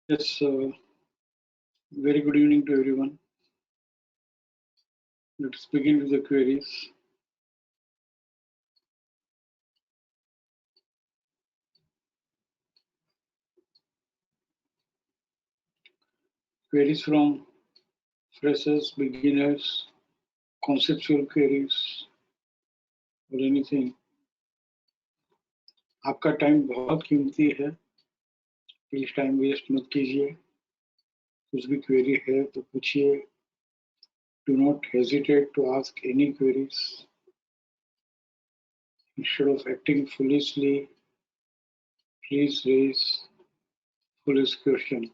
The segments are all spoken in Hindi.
Yes, very good evening to everyone. Let's begin with the queries. Queries from freshers, beginners, conceptual queries or anything. आपका टाइम बहुत कीमती है, प्लीज टाइम वेस्ट मत कीजिए। कुछ भी क्वेरी है तो पूछिए। Do not hesitate to ask any queries. Instead of acting foolishly, please raise foolish question.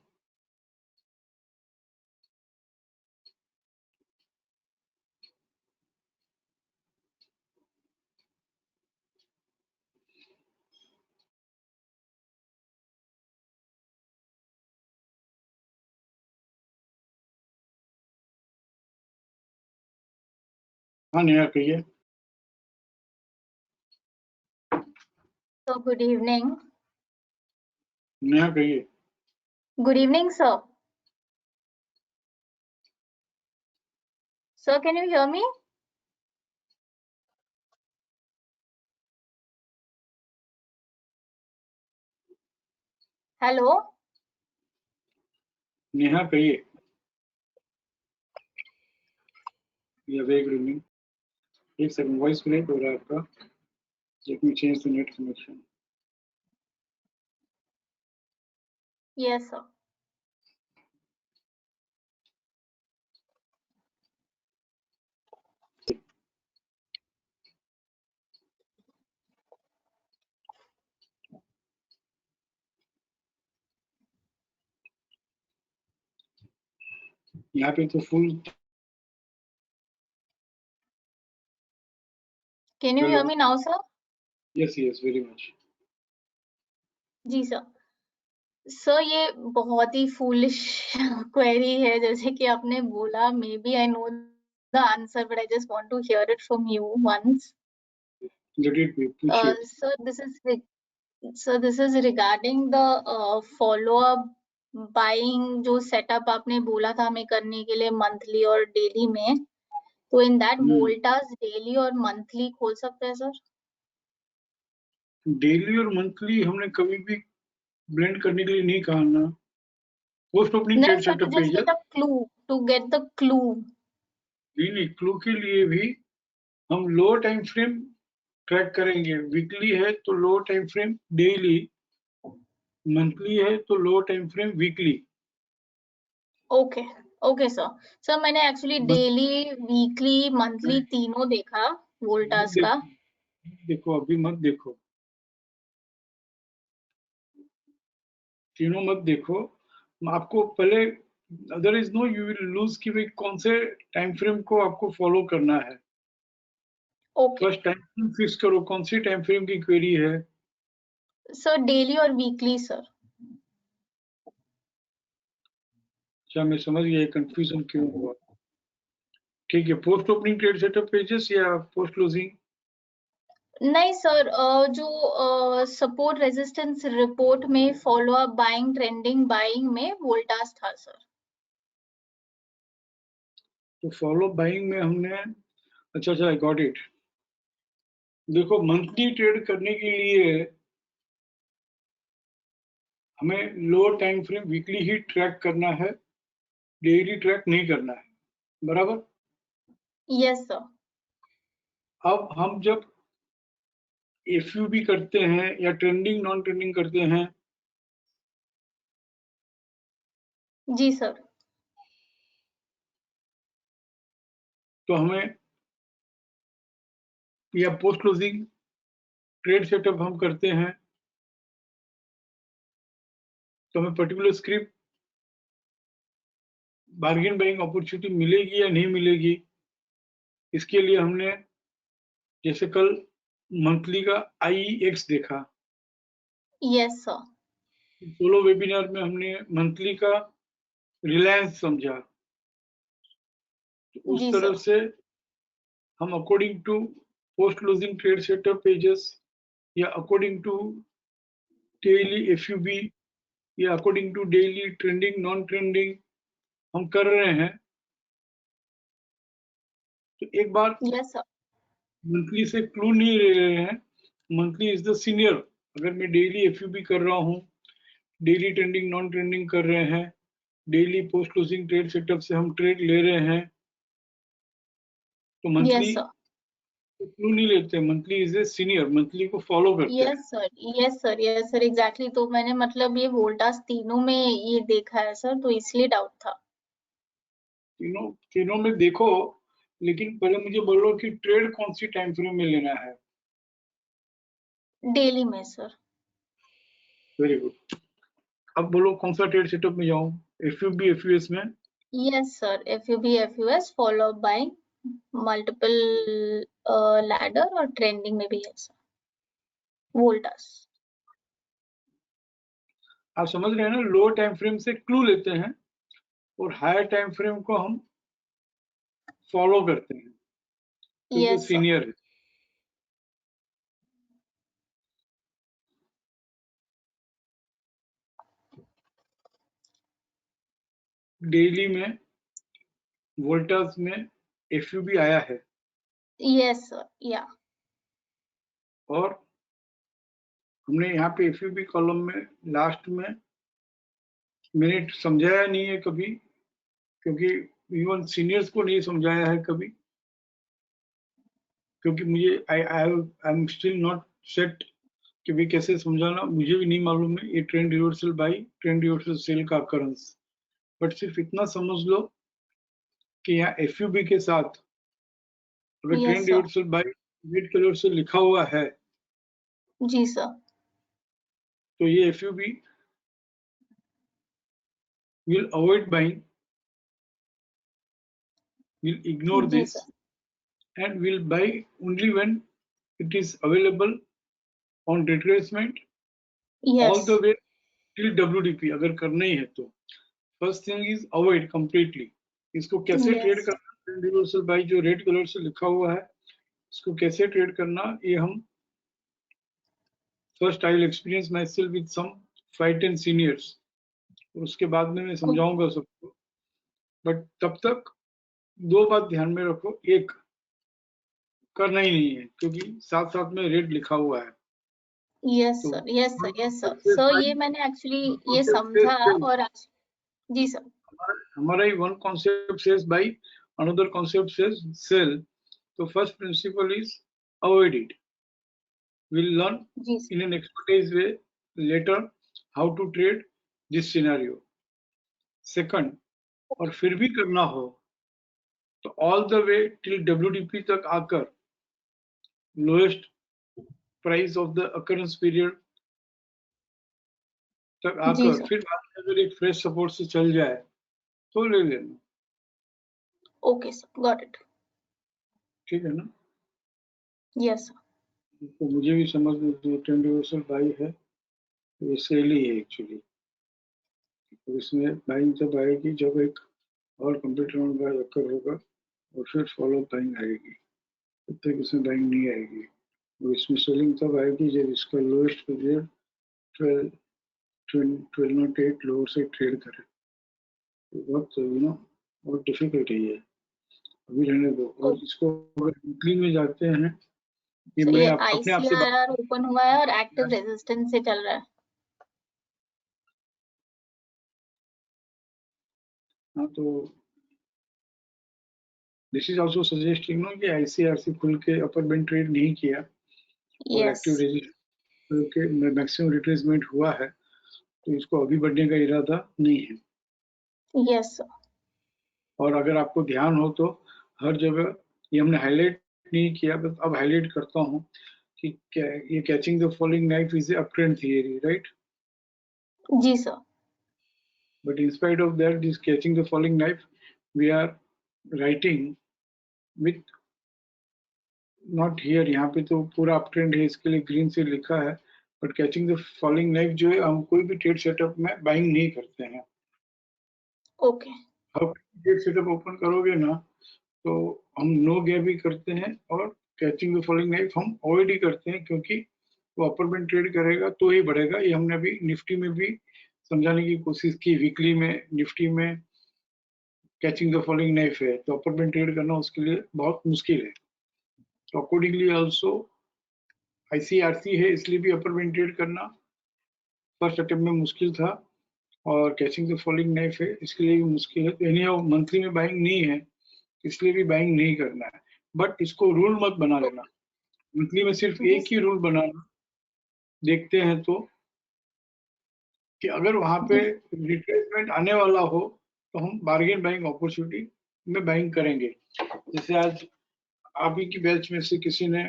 हाँ नेहा कहिए। So good evening. नेहा कहिए। Good evening, sir. Sir, can you hear me? Hello. Neha कहिए। या वेरी गुड इवनिंग। एक सेकंड, वॉइस ब्रेक हो रहा है आपका। Let me change the net connection. Yes, sir. यहाँ पे तो full. Can you hear me now, sir? Yes, yes, very much. Ji sir. Sir ये बहुत ही फूलिश क्वेरी है, जैसे कि आपने बोला। Maybe I know the answer but I just want to hear it from you once. Let it be. Appreciate. Sir this is regarding the follow up buying जो सेटअप आपने बोला था हमें करने के लिए मंथली और डेली में, तो इन दैट वोल्टास डेली और मंथली खोल सकते हैं सर? डेली और मंथली हमने कभी भी ब्लेंड करने के लिए नहीं कहा ना। Post opening trade setup page to get the clue. नहीं, क्लू के लिए भी हम लो टाइम फ्रेम ट्रैक करेंगे। वीकली है तो low time frame daily, monthly है तो low time frame weekly. Okay okay sir. Sir मैंने एक्चुअली डेली वीकली मंथली तीनों देखा वोल्टास का। देखो अभी मत देखो, तीनों मत देखो। आपको पहले other is no you will lose कि भाई कौन से टाइम फ्रेम को आपको फॉलो करना है। फर्स्ट टाइम फ्रेम फिक्स करो, कौन सी टाइम फ्रेम की क्वेरी है। सर डेली और वीकली सर। अच्छा मैं समझ गया कंफ्यूजन क्यों हुआ। ठीक है, post opening trade setup pages या पोस्ट क्लोजिंग? नहीं सर, जो सपोर्ट रेजिस्टेंस रिपोर्ट में follow up buying trending buying में वोल्टास था सर। तो फॉलो बाइंग में हमने अच्छा आई गॉट इट। देखो मंथली ट्रेड करने के लिए हमें लो टाइम फ्रेम वीकली ही ट्रैक करना है, डेली ट्रैक नहीं करना है, बराबर? Yes sir. अब हम जब एफयूबी करते हैं या ट्रेंडिंग नॉन ट्रेंडिंग करते हैं। जी सर। तो हमें या पोस्ट क्लोजिंग ट्रेड सेटअप हम करते हैं तो हमें particular script bargain buying opportunity मिलेगी या नहीं मिलेगी। इसके लिए हमने जैसे कल मंथली का IEX देखा। Yes sir. सोलो वेबिनार में हमने मंथली का रिलायंस समझा। तो उस तरह से हम according to post closing trade setup pages या अकॉर्डिंग टू डेली एफयूबी ये according to daily trending non trending हम कर रहे हैं। तो एक बार यस सर, मंथली से क्लू नहीं ले रहे हैं, मंथली इज द सीनियर। अगर मैं डेली एफयूबी कर रहा हूँ, डेली ट्रेंडिंग नॉन ट्रेंडिंग कर रहे हैं, daily post closing trade setup से हम ट्रेड ले रहे हैं, तो मंथली यस सर, क्लू नहीं लेते, monthly is a senior, monthly को फॉलो करते हैं। Yes sir, yes sir, yes sir, exactly. तो मैंने मतलब ये वोल्टास तीनों में ये देखा है सर, तो इसलिए डाउट था। तीनों तीनों में देखो, लेकिन पहले मुझे बोलो कि ट्रेड कौन सी टाइम फ्रेम में लेना है। डेली में सर। Very good. अब बोलो कौन सा ट्रेड सेटअप में जाऊं, एफयूबी एफयूएस में? Yes sir, FUB FUS follow by multiple ladder, और ट्रेंडिंग में भी है सर वोल्टास। आप समझ रहे हैं ना, लो टाइम फ्रेम से क्लू लेते हैं और हायर टाइम फ्रेम को हम फॉलो करते हैं क्योंकि यस सर, सीनियर है। डेली में वोल्टास में एफयूबी आया है, यस सर, या और हमने यहाँ पे एफयूबी कॉलम में लास्ट में मैंने समझाया नहीं है कभी, क्योंकि इवन सीनियर्स को नहीं समझाया है कभी, क्योंकि मुझे I am still not set कि भी कैसे समझाना, मुझे भी नहीं मालूम है ये trend reversal by trend reversal sell का अकरेंस। बट सिर्फ इतना समझ लो कि यहाँ एफयूबी के साथ अगर yes trend sir, reversal by red colour से लिखा हुआ है, जी सर, तो ये FUB will avoid buying, will ignore जी this, sir, and will buy only when it is available on retracement all yes, the way till WDP अगर करना ही है तो। First thing is avoid completely. इसको कैसे ट्रेड यस, करना, ट्रेंड रिवर्सल बाई जो रेड कलर से लिखा हुआ है, इसको कैसे ट्रेड करना, ये हम first I will experience myself with some 5-10 seniors, उसके बाद में मैं समझाऊंगा सबको। बट तब तक दो बात ध्यान में रखो, एक करना ही नहीं है क्योंकि साथ साथ में रेट लिखा हुआ है। यस तो sir, yes sir, yes sir, success sir ये बाई मैंने एक्चुअली ये concept says समझा। sell. और आज जी सर, हमारा ही one concept says buy, another concept says sell. So first principle is avoid it. We'll learn ji in an expertise way later how to trade this scenario. Second, और फिर भी करना हो तो all the way till WDP तक आकर lowest price of the occurrence period तक जी आकर सर, फिर बाद में अगर एक फ्रेश सपोर्ट से चल जाए तो ले लेना। Okay sir, got it. ठीक है ना? यस सर, तो मुझे भी समझ में जो ट्रेंड रिवर्सल बाई है तो ये सेल ही है एक्चुअली। तो इसमें बाइंग जब आएगी जब एक और कंप्लीट राउंड बाय अकर होगा और फिर फॉलो बाइंग आएगी, तब तक इसमें बाइंग नहीं आएगी। और इसमें सेलिंग तब आएगी जब इसका लोएस्ट पीरियड 1208 लोअर से ट्रेड करे। तो बहुत बहुत डिफिकल्ट है ये, अभी रहने दो। और इसको अगर वीकली में जाते हैं कि सो मैं ये अपने आप से ICRR ओपन हुआ है और एक्टिव रेजिस्टेंस से चल रहा है। हाँ, तो this is also suggesting no कि आईसीआरसी खुल के अपर बैंड ट्रेड नहीं किया और यस, एक्टिव रेजिस्टेंस के मैक्सिमम रिट्रेसमेंट हुआ है, तो इसको अभी बढ़ने का इरादा नहीं है। यस सर, और अगर आपको ध्यान हो तो हर जगह ये हमने हाईलाइट नहीं किया, बस अब हाईलाइट करता हूँ कि ये catching the falling knife is up trend theory, right? जी sir, but in spite of that this catching the falling knife we are writing with not here, यहाँ पे तो पूरा अप ट्रेंड है इसके लिए ग्रीन से लिखा है, but catching the falling knife जो है हम कोई भी ट्रेड सेटअप में बाइंग नहीं करते हैं। ओके, अब ट्रेड सेटअप ओपन करोगे ना तो हम नो गैप भी करते हैं और कैचिंग द फॉलिंग नाइफ हम अवॉइड ही करते हैं, क्योंकि वो अपर बैंड ट्रेड करेगा तो ही बढ़ेगा। ये हमने अभी निफ्टी में भी समझाने की कोशिश की। वीकली में निफ्टी में कैचिंग द फॉलोइंग नाइफ है, तो अपर बैंड ट्रेड करना उसके लिए बहुत मुश्किल है। तो अकॉर्डिंगली ऑल्सो ICRC है, इसलिए भी अपर बैंड ट्रेड करना फर्स्ट अटेम्प्ट में मुश्किल था, और कैचिंग द फॉलोइंग नाइफ है इसके लिए भी मुश्किल है। तो एनी हाउ मंथली में बाइंग नहीं है, इसलिए भी बाइंग नहीं करना है। बट इसको रूल मत बना लेना, मंथली में सिर्फ जी एक ही रूल बनाना। देखते हैं तो कि अगर वहां पे जी रिट्रेसमेंट आने वाला हो तो हम बार्गेन बाइंग अपॉर्चुनिटी में बाइंग करेंगे। जैसे आज आप ही की बैच में से किसी ने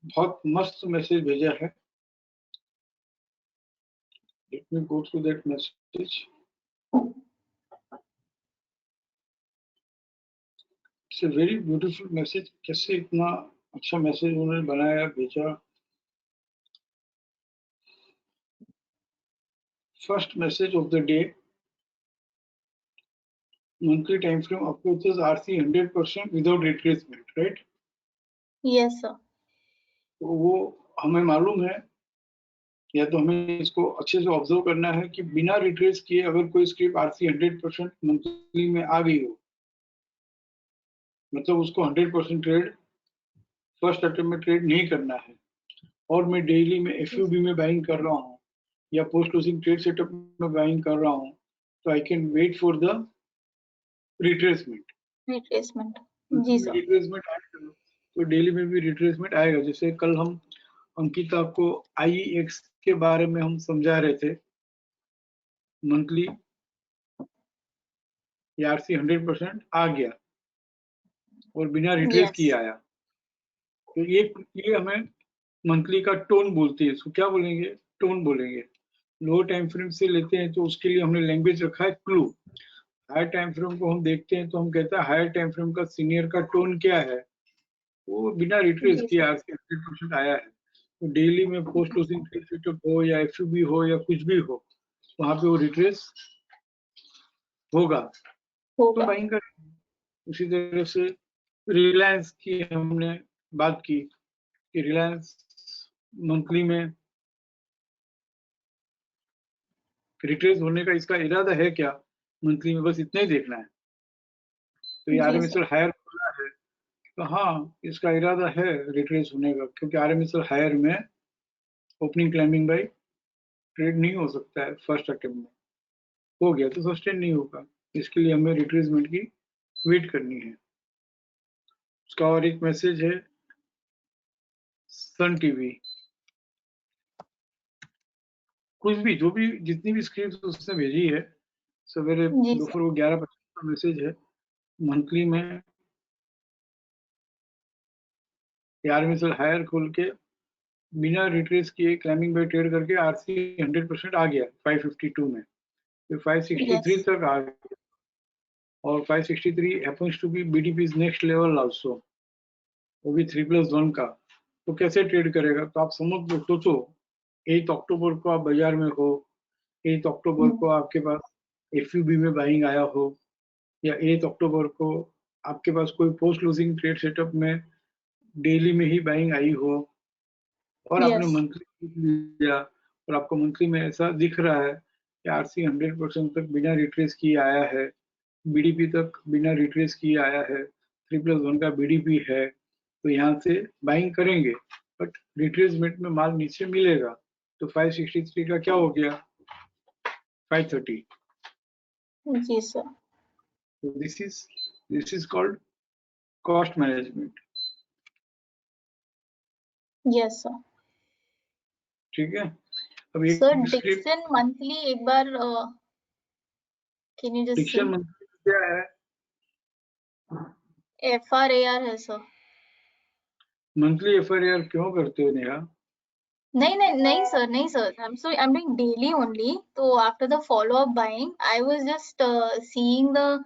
बहुत मस्त मैसेज भेजा है, let me go through that message. It's a very beautiful message. कैसे इतना अच्छा मैसेज उन्होंने बनाया, भेजा। First message of the day, monthly time frame approaches RC 100% without retracement, right? Yes sir. तो वो हमें मालूम है, या तो हमें इसको अच्छे से ऑब्जर्व करना है कि बिना रिट्रेस किए अगर कोई स्क्रिप्ट RC 100% मंथली में आ गई हो, मतलब उसको 100% ट्रेड फर्स्ट अटेम्प्ट में ट्रेड नहीं करना है, और मैं डेली में FUB में बाइंग कर रहा हूँ या पोस्ट क्लोजिंग ट्रेड सेटअप में बाइंग कर रहा हूँ, तो I can wait for the retracement. Retracement. जी सर। रिट्रेसमेंट आएगा तो डेली में भी रिट्रेसमेंट आएगा। जैसे कल हम अंकिता को IEX के बारे में हम समझा रहे थे, मंथली RC 100% आ गया और बिना रिट्रेस किए यस आया। तो ये हमें मंथली का टोन बोलती है, इसको क्या बोलेंगे? टोन बोलेंगे। लो टाइम फ्रेम से लेते हैं तो उसके लिए हमने लैंग्वेज रखा है क्लू। हायर टाइम फ्रेम को हम देखते हैं तो हम कहते हैं हायर टाइम फ्रेम का सीनियर का टोन क्या है, वो बिना रिट्रेस जी किए सर। RC 100% आया है। तो डेली में पोस्ट क्लोजिंग ट्रेड सेटअप हो या FUB हो या कुछ भी हो, वहां पे वो रिट्रेस होगा तो होगा। बाइंग करेंगे। उसी तरह से रिलायंस की हमने बात की कि रिलायंस मंथली में रिट्रेस होने का इसका इरादा है क्या, मंथली में बस इतना ही देखना है। तो ये जी सर। RMSL हायर खुला है, तो हाँ इसका इरादा है रिट्रेस होने का, क्योंकि RMSL हायर में ओपनिंग क्लाइंबिंग बाई ट्रेड नहीं हो सकता है फर्स्ट अटेम्प्ट में, हो गया तो सस्टेन नहीं होगा। इसके लिए हमें रिट्रेसमेंट की वेट करनी है। उसका और एक मैसेज है सन टीवी, कुछ भी जो भी जितनी भी स्क्रिप्ट उसने भेजी है, सवेरे जी सर। दोपहर को 11:25 का मैसेज है। मंथली में RMSL हायर खोल के बिना रिट्रेस किए क्लाइंबिंग बाय ट्रेड करके RC 100% आ गया 552 में, फिर 563 यस। तक आ गया, और 563 happens to be BDP's next level also, वो भी 3+1 का। तो कैसे ट्रेड करेगा? तो आप समझ लो, सोचो 8 अक्टूबर को आप बाजार में हो, 8 अक्टूबर को आपके पास FUB में बाइंग आया हो, या 8 अक्टूबर को आपके पास कोई पोस्ट क्लोजिंग ट्रेड सेटअप में डेली में ही बाइंग आई हो, और आपने यस। मंथली लिया और आपको मंथली में ऐसा दिख रहा है कि RC 100% तक बिना रिट्रेस किए आया है, BDP तक बिना रिट्रेस किए आया है, 3+1 का BDP है, तो यहाँ से बाइंग करेंगे। बट रिट्रेसमेंट में माल नीचे मिलेगा, तो 563 का क्या हो गया? 530। जी सर। तो this is called cost management. Yes sir. ठीक है, अब सर एक स्क्रिप्ट डिक्सन मंथली एक बार can you just say? Dixon monthly क्या है? FRAR है सर। मंथली FRAR क्यों करते हो नेहा? नहीं नहीं नहीं सर, नहीं sir, I am doing daily only. तो after the follow up buying I was just seeing the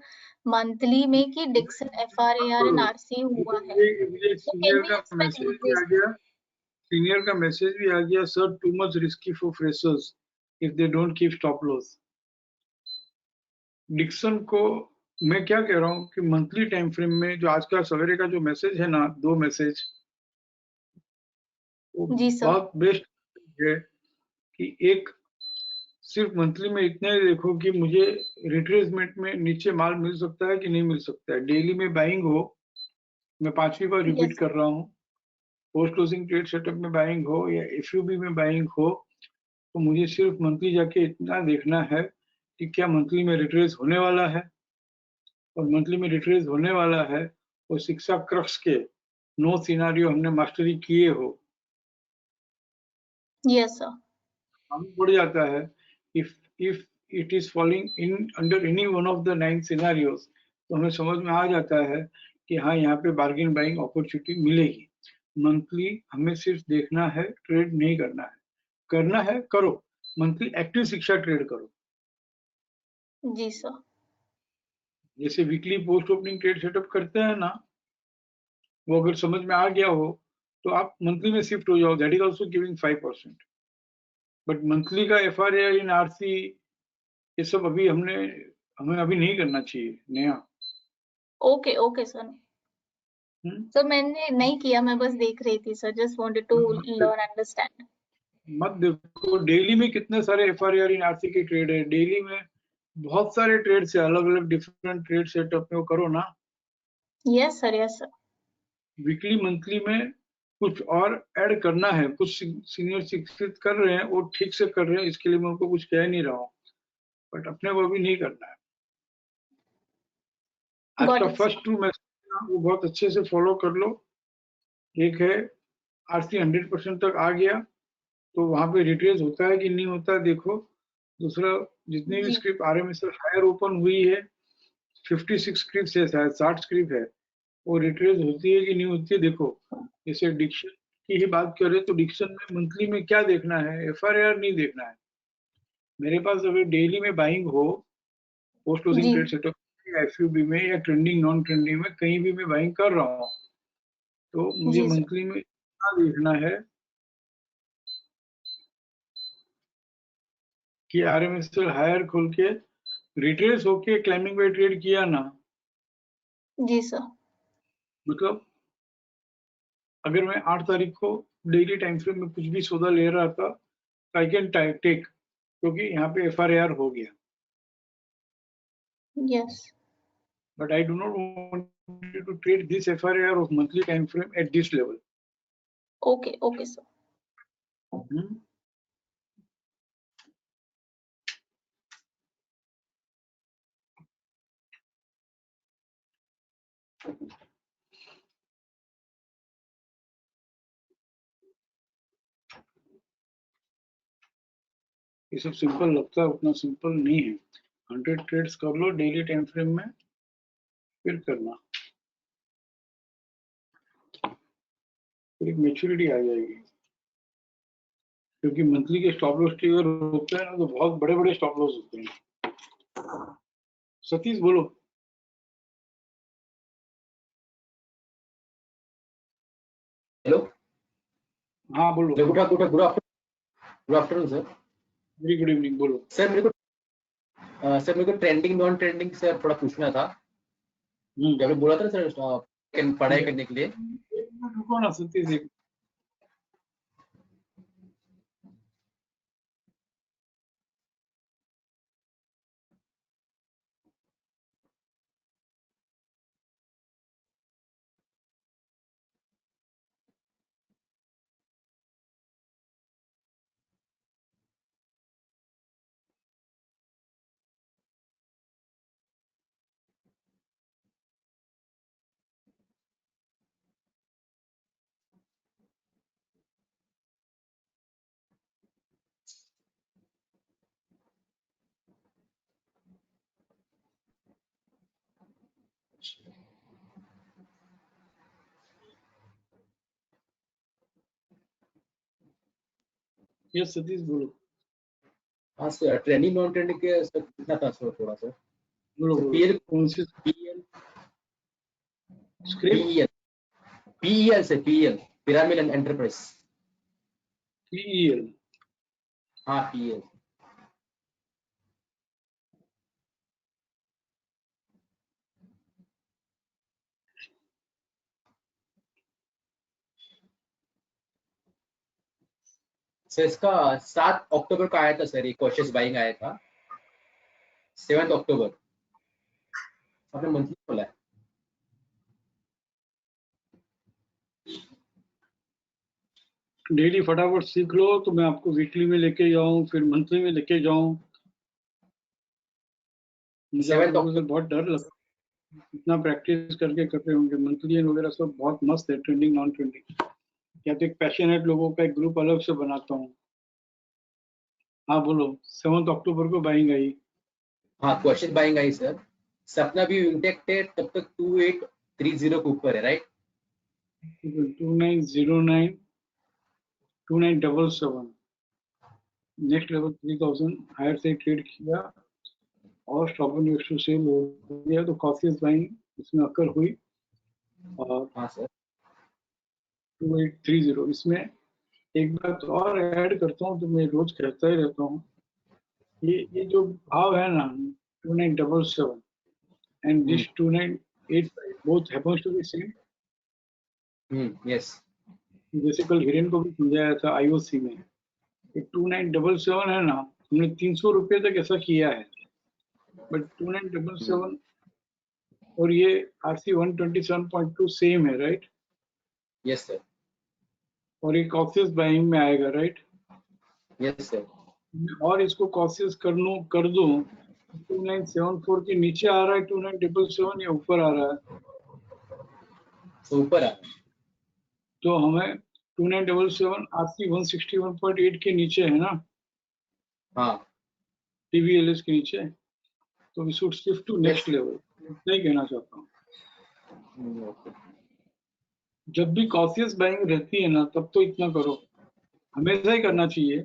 monthly में कि डिक्सन FRAR एंड RC हुआ है, मुझे so can सीनियर we का expect मैसेज भी आ increase? गया, सीनियर का मैसेज भी आ गया, sir too much risky for freshers if they don't keep stop loss. Dixon को मैं क्या कह रहा हूँ कि मंथली टाइम फ्रेम में जो आज का सवेरे का जो मैसेज है ना, 2 मैसेज, वो जी सर। बहुत बेस्ट है कि एक सिर्फ मंथली में इतना ही देखो कि मुझे रिट्रेसमेंट में नीचे माल मिल सकता है कि नहीं मिल सकता है। डेली में बाइंग हो, मैं 5वीं बार रिपीट यस कर रहा हूँ, पोस्ट क्लोजिंग ट्रेड सेटअप में बाइंग हो या एफयूबी में बाइंग हो, तो मुझे सिर्फ मंथली जाके इतना देखना है कि क्या मंथली में रिट्रेस होने वाला है, और मंथली में रिट्रेस होने वाला है और शिक्षा क्रक्स के 9 सिनारियो हमने मास्टरी किए हो। Yes sir. हम बढ़ जाता है if it is falling in under any one of the 9 scenarios, तो हमें समझ में आ जाता है कि हाँ यहाँ पे बार्गेन बाइंग अपॉर्चुनिटी मिलेगी। मंथली हमें सिर्फ देखना है, ट्रेड नहीं करना है। करना है करो, मंथली एक्टिव शिक्षा ट्रेड करो। जी सर। जैसे weekly post opening trade setup करते हैं ना, वो अगर समझ में आ गया हो तो आप मंथली में शिफ्ट हो जाओ, that is also giving 5%। But monthly का एफ आर इन आरसी, ये सब अभी हमें अभी नहीं करना चाहिए नया। Okay okay sir. Hmm? Sir मैंने नहीं किया, मैं बस देख रही थी sir, just wanted to learn understand. मत देखो डेली में कितने सारे एफ आर इन आरसी के ट्रेड है, डेली में बहुत सारे ट्रेड से अलग अलग डिफरेंट ट्रेड सेटअप में वो करो ना। Yes sir, yes sir. Weekly monthly में कुछ और ऐड करना है, कुछ सीनियर शिक्षित कर रहे हैं वो ठीक से कर रहे हैं, इसके लिए मैं उनको कुछ कह नहीं रहा हूँ, बट अपने को अभी नहीं करना है। आज गॉट का इट सर। फर्स्ट 2 मैसेज वो बहुत अच्छे से फॉलो कर लो। एक है आरसी 100% तक आ गया तो वहां पे रिट्रेस होता है कि नहीं होता है देखो। दूसरा, जितनी भी जी स्क्रिप्ट आरएमएसएल हायर ओपन हुई है, 56 स्क्रिप्ट है, शायद 60 स्क्रिप्ट है, वो रिट्रेस होती है कि नहीं होती है देखो। जैसे डिक्शन की ही बात करें तो डिक्शन में मंथली में क्या देखना है, एफआरआर नहीं देखना है। मेरे पास अगर डेली में बाइंग हो, पोस्ट क्लोजिंग जी ट्रेड सेटअप या एफयूबी में या ट्रेंडिंग नॉन ट्रेंडिंग में कहीं भी मैं बाइंग कर रहा हूँ, तो मुझे जी सर। मंथली में क्या देखना है कि आरएमएसएल हायर खोल के रिट्रेस होके क्लाइंबिंग बाय ट्रेड किया ना, जी सर। मतलब अगर मैं 8 तारीख को डेली टाइम फ्रेम में कुछ भी सौदा ले रहा था, आई कैन टेक, क्योंकि यहाँ पे एफआरआर हो गया। Yes. But I do not want to trade this FRR of monthly time frame at this level. Okay okay sir. ये सब सिंपल लगता है, उतना सिंपल नहीं है। 100 ट्रेड्स कर लो डेली टाइम फ्रेम में, फिर करना, फिर एक मेच्योरिटी आ जाएगी। क्योंकि मंथली के स्टॉप लॉस ट्रिगर होते हैं ना, तो बहुत बड़े बड़े स्टॉप लॉस होते हैं। सतीश बोलो। हेलो। हाँ बोलो। Good afternoon sir. Very good evening, बोलो। सर मेरे को ट्रेंडिंग नॉन ट्रेंडिंग से थोड़ा पूछना था। जब आपने बोला था ना सर पढ़ाई करने के लिए। रुको ना सतीश, एक यस सतीश बोलो। हाँ सर, ट्रेंडिंग नॉन ट्रेंडिंग के सर पूछना था सर थोड़ा सर। बोलो सर बोलो, पीएल कौन सी पीएल स्क्रिप्ट? पीएल पीएल से पीएल पिरामिड एंटरप्राइज। पीईएल। हाँ पीएल। सर इसका 7 अक्टूबर को आया था सर, ये कॉशियस बाइंग आया था 7 अक्टूबर, आपने मंथली बोला है। डेली फटाफट सीख लो तो मैं आपको वीकली में लेके जाऊं, फिर मंथली में लेके जाऊं। मुझे आप 7 लोगों से अक्टूबर बहुत डर लगता है, इतना प्रैक्टिस करके करते होंगे। मंथली एंड वगैरह सब बहुत मस्त है, ट्रेंडिंग नॉन ट्रेंडिंग। या तो एक पैशनेट लोगों का एक ग्रुप अलग से बनाता हूँ। हाँ बोलो, 7 अक्टूबर को बाइंग आई। हाँ कॉशियस बाइंग आई सर, सपना भी इंटेक्ट है तब तक 2830 के ऊपर है राइट। 2909 2977 नेक्स्ट लेवल 3000 हायर से ट्रेड किया और स्टॉप एंड सेल हो गया, तो कॉशियस बाइंग इसमें अकर हुई। और हाँ सर 2830 इसमें एक बात और ऐड करता हूँ, तो मैं रोज कहता ही रहता हूँ, ये जो भाव है ना 2977 and this 2985 both happens to be same. Yes जैसे कल हिरेन को भी समझाया था आईओसी में, 2977 है ना, हमने 300 रुपये तक ऐसा किया है, बट 2977 और ये आरसी 127.2 सेम है राइट। यस सर और ये कॉशियस बाइंग में आएगा राइट। यस सर और इसको कॉशियस कर दूं, 2974 के नीचे आ रहा है 2977 या ऊपर आ रहा है, तो ऊपर आ रहा है। तो हमें 2977 आरसी 161.8 के नीचे है ना, हाँ टीवीएलएस के नीचे, तो we should shift to next level. नहीं कहना चाहता हूँ, ओके जब भी कॉशियस बाइंग रहती है ना तब तो इतना करो, हमेशा ही करना चाहिए।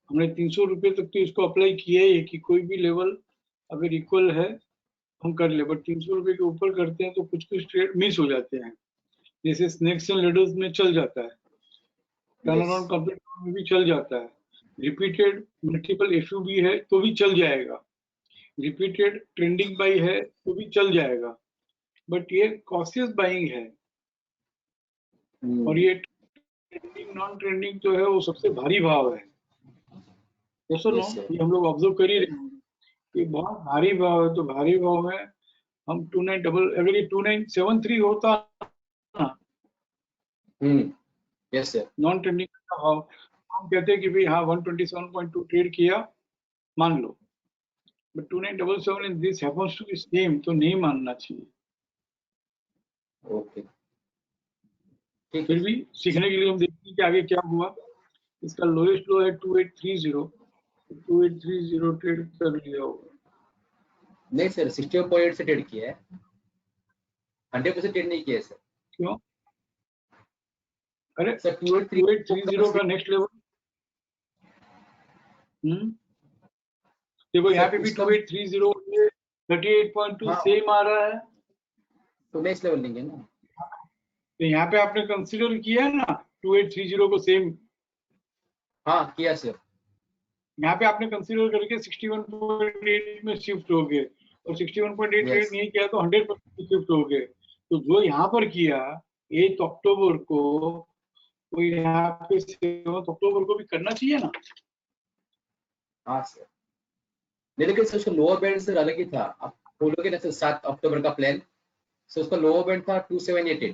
हमने 300 रुपये तक तो इसको अप्लाई किया ही है कि कोई भी लेवल अगर इक्वल है हम कर ले, बट 300 रुपये के ऊपर करते हैं तो कुछ कुछ ट्रेड मिस हो जाते हैं। जैसे स्नेक्स एंड लेडर्स में चल जाता है, टर्न अराउंड कंप्लीट में भी चल जाता है, रिपीटेड मल्टीपल एफयूबी है तो भी चल जाएगा, रिपीटेड ट्रेंडिंग बाई है तो भी चल जाएगा, बट ये कॉशियस बाइंग है। और ये ट्रेंडिंग नॉन ट्रेंडिंग जो है वो सबसे भारी भाव है। दोस्तों नो, यस सर ये हम लोग ऑब्जर्व कर ही रहे हैं, ये बहुत भारी भाव है। तो भारी भाव में हम 29 अगर ये 2973 होता ना यस सर नॉन ट्रेंडिंग का भाव, हम कहते हैं कि भाई हाँ 127.2 ट्रेड किया मान लो, but 2977 in this happens to be same, तो नहीं मानना चाहिए। ओके ठीक फिर है भी सीखने के लिए हम देखते हैं कि आगे क्या हुआ। इसका लोएस्ट लो है 2830, 2830 ट्रेड कर लिया होगा। नहीं सर 61.8 से ट्रेड किया है, 100% ट्रेड नहीं किया है सर। क्यों? अरे सर 2830 का नेक्स्ट लेवल, देखो यहाँ पे भी इसका 2830 38.2 हाँ सेम आ रहा है, तो नेक्स्ट लेवल लेंगे ना। तो यहाँ पे आपने कंसीडर किया है ना 2830 को सेम, हाँ किया सर यहाँ पे आपने कंसीडर करके 61.8 में शिफ्ट हो गए, और 61.8 ट्रेड यस नहीं किया तो 100% शिफ्ट हो गए। तो जो यहाँ पर किया 8 अक्टूबर को, तो यहाँ पे 7 अक्टूबर को भी करना चाहिए ना। हाँ सर नहीं, लेकिन सर उसका लोअर बैंड सर अलग ही था, आप बोलोगे ना सर 7 अक्टूबर का प्लान, सर उसका लोअर बैंड था 2788,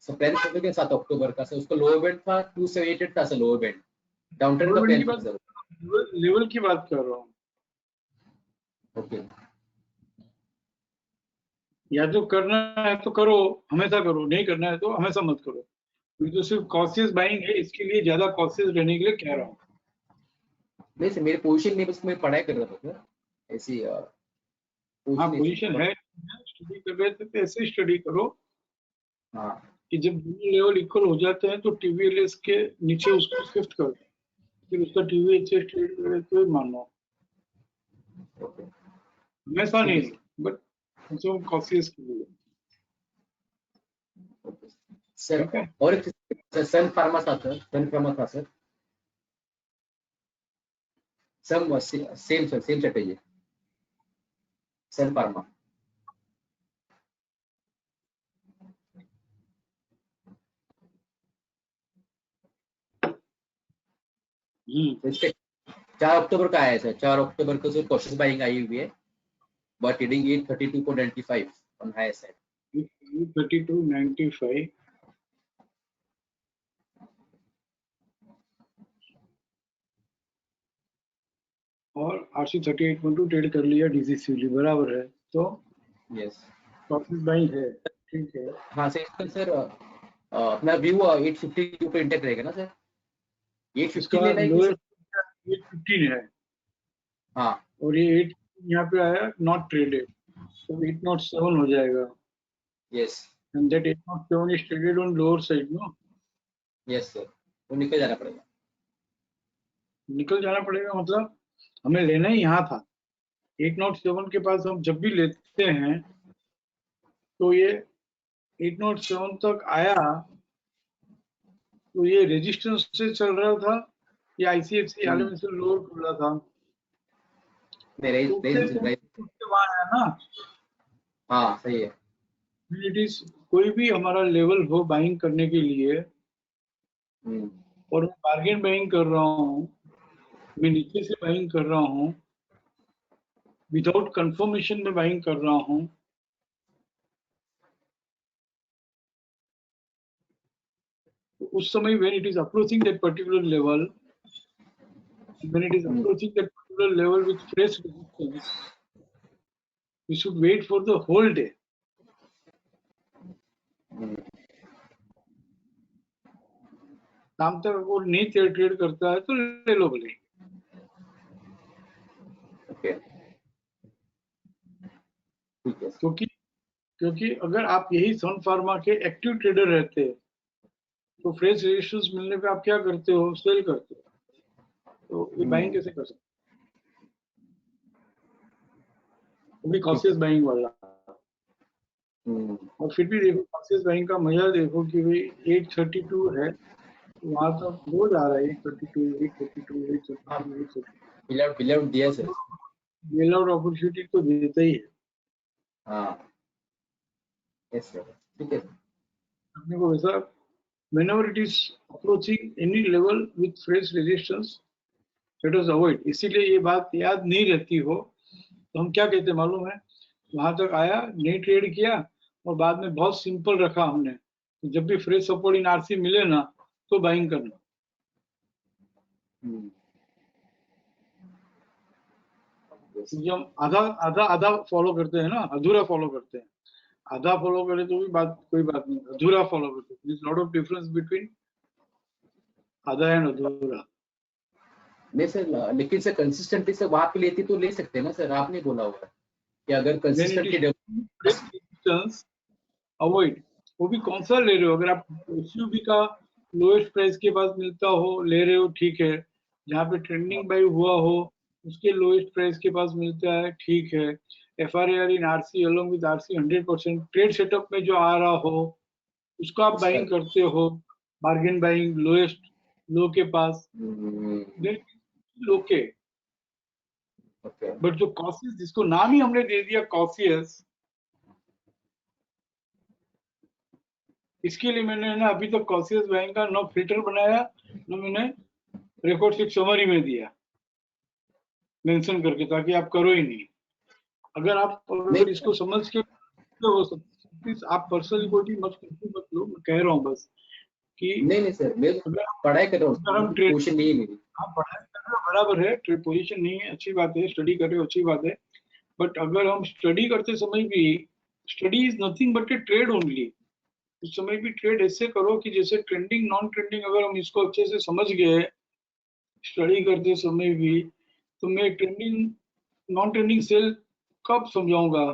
सर प्लान खोलोगे 7 अक्टूबर का, सर उसका लोअर बैंड था 2788 था sir lower band, down trend का लेवल की प्लान था बात सर। लेवल की बात कर रहा हूँ, ओके या तो करना है तो करो, हमेशा करो, नहीं करना है तो हमेशा मत करो। ये तो सिर्फ कॉशियस बाइंग है, इसके लिए ज्यादा कॉशियस रहने के लिए कह रहा हूँ। नहीं सर मेरी पोजीशन नहीं, बस मैं पढ़ाई कर रहा था सर, ऐसी हाँ पोजीशन ऐसी थी पोजीशन है, स्टडी कर रहे थे तो ऐसे स्टडी करो हाँ कि जब दोनों लेवल इक्वल हो जाते हैं तो टीवीएलएस के नीचे उसको शिफ्ट करो, फिर उसका टीवीएलएस ट्रेड करे तो ही मानो, ओके हमेशा ठीक है नहीं, बट कॉशियस के लिए। सर ठीक है, और एक सर सन फार्मा था सर, सन फार्मा था सर, सब सेम सर सेम स्ट्रेटेजी सन फार्मा। इसके 4 अक्टूबर का आया है सर, 4 अक्टूबर को जो कॉशियस बाइंग आई हुई है, but reading 832.95 on higher side. 32.95 और RC 38.2 ट्रेड कर लिया DCCL बराबर है, तो यस कॉशियस बाइंग है, ठीक है। हाँ सर अपना व्यू 850 के ऊपर इंटेक रहेगा ना सर, 850 इसका लेना है कि लोएस्ट 815 है हाँ और ये 8 यहाँ पे आया नॉट ट्रेडेड, तो 807 हो जाएगा। Yes and that 807 is traded on lower side, no? Yes sir, वो निकल जाना पड़ेगा। निकल जाना पड़ेगा मतलब हमें लेना ही यहाँ था। 807 के पास हम जब भी लेते हैं तो ये 807 तक आया तो ये रेजिस्टेंस से चल रहा था या ICICI आलम से लोअर खुला था, नहीं तो उससे वहां आया ना। हाँ सही है। इट इज कोई भी हमारा लेवल हो बाइंग करने के लिए और मैं बार्गेन बाइंग कर रहा हूँ, मैं नीचे से बाइंग कर रहा हूँ, विदाउट कंफर्मेशन में बाइंग कर रहा हूँ, तो उस समय when it is approaching that particular level, when it is approaching that particular level with fresh resistance, we should wait for the whole day. शाम तक वो नहीं ट्रेड करता है तो ले लो भले। ओके ठीक है। क्योंकि अगर आप यही सन फार्मा के एक्टिव ट्रेडर रहते तो फ्रेश रेजिस्टेंस मिलने पे आप क्या करते हो, सेल करते हो, तो ये बाइंग कैसे कर सकते? वो भी कॉशियस बाइंग वाला। और फिर भी देखो कॉशियस बाइंग का मजा देखो कि भाई 832 है, वहां तक रोज आ रहा है 832 बिल दिया सर। बेल आउट अपॉर्चुनिटी तो देता ही है। हाँ यस सर ठीक है। अपने को वैसा whenever it is approaching any level with fresh resistance, let us avoid। इसीलिए ये बात याद नहीं रहती हो तो हम क्या कहते हैं मालूम है, वहां तक आया नहीं ट्रेड किया और बाद में बहुत सिंपल रखा हमने, तो जब भी फ्रेश सपोर्ट इन RC मिले ना तो बाइंग करना। जब आधा आधा आधा फॉलो करते हैं ना, अधूरा फॉलो करते हैं, आधा फॉलो करे तो भी कोई बात नहीं, अधूरा फॉलो करते हैं, लॉट ऑफ डिफरेंस बिटवीन आधा एंड अधूरा। नहीं सर, लेकिन सर कंसिस्टेंटली से वहां पे लेती तो ले सकते हैं ना सर, आपने बोला होगा कि अगर कंसिस्टेंटली अवॉइड, वो भी कौन सा ले रहे हो, अगर आप SUV का लोएस्ट प्राइस के पास मिलता हो ले रहे हो ठीक है, जहाँ पे ट्रेंडिंग बाई हुआ हो उसके लोएस्ट प्राइस के पास मिलता है ठीक है, FRAR in RC along with RC 100% trade setup में जो आ रहा हो उसको आप बाइंग करते हो, बार्गेन बाइंग लोएस्ट लो के पास लो के। बट जो कॉशियस, जिसको नाम ही हमने दे दिया कॉशियस, इसके लिए मैंने ना अभी तक कॉशियस बाइंग का न फिल्टर बनाया न मैंने रिकॉर्ड सिर्फ समरी में दिया मेंशन करके, ताकि आप करो ही नहीं। अगर इसको समझ के हो सकते, आप पर्सनली कोई मत लो, मैं कह रहा हूँ बस कि नहीं सर, मैं पढ़ाई कर रहा हूँ, पोजीशन नहीं है मेरी। हाँ पढ़ाई कर रहे हो बराबर है, पोजीशन नहीं है अच्छी बात है, स्टडी कर रहे हो अच्छी बात है, बट अगर हम स्टडी करते समय भी, study is nothing but A trade only, उस समय भी ट्रेड ऐसे करो कि जैसे ट्रेंडिंग नॉन ट्रेंडिंग अगर हम इसको अच्छे से समझ गए स्टडी करते समय भी, तो मैं ट्रेंडिंग नॉन ट्रेंडिंग सेल कब समझाऊंगा,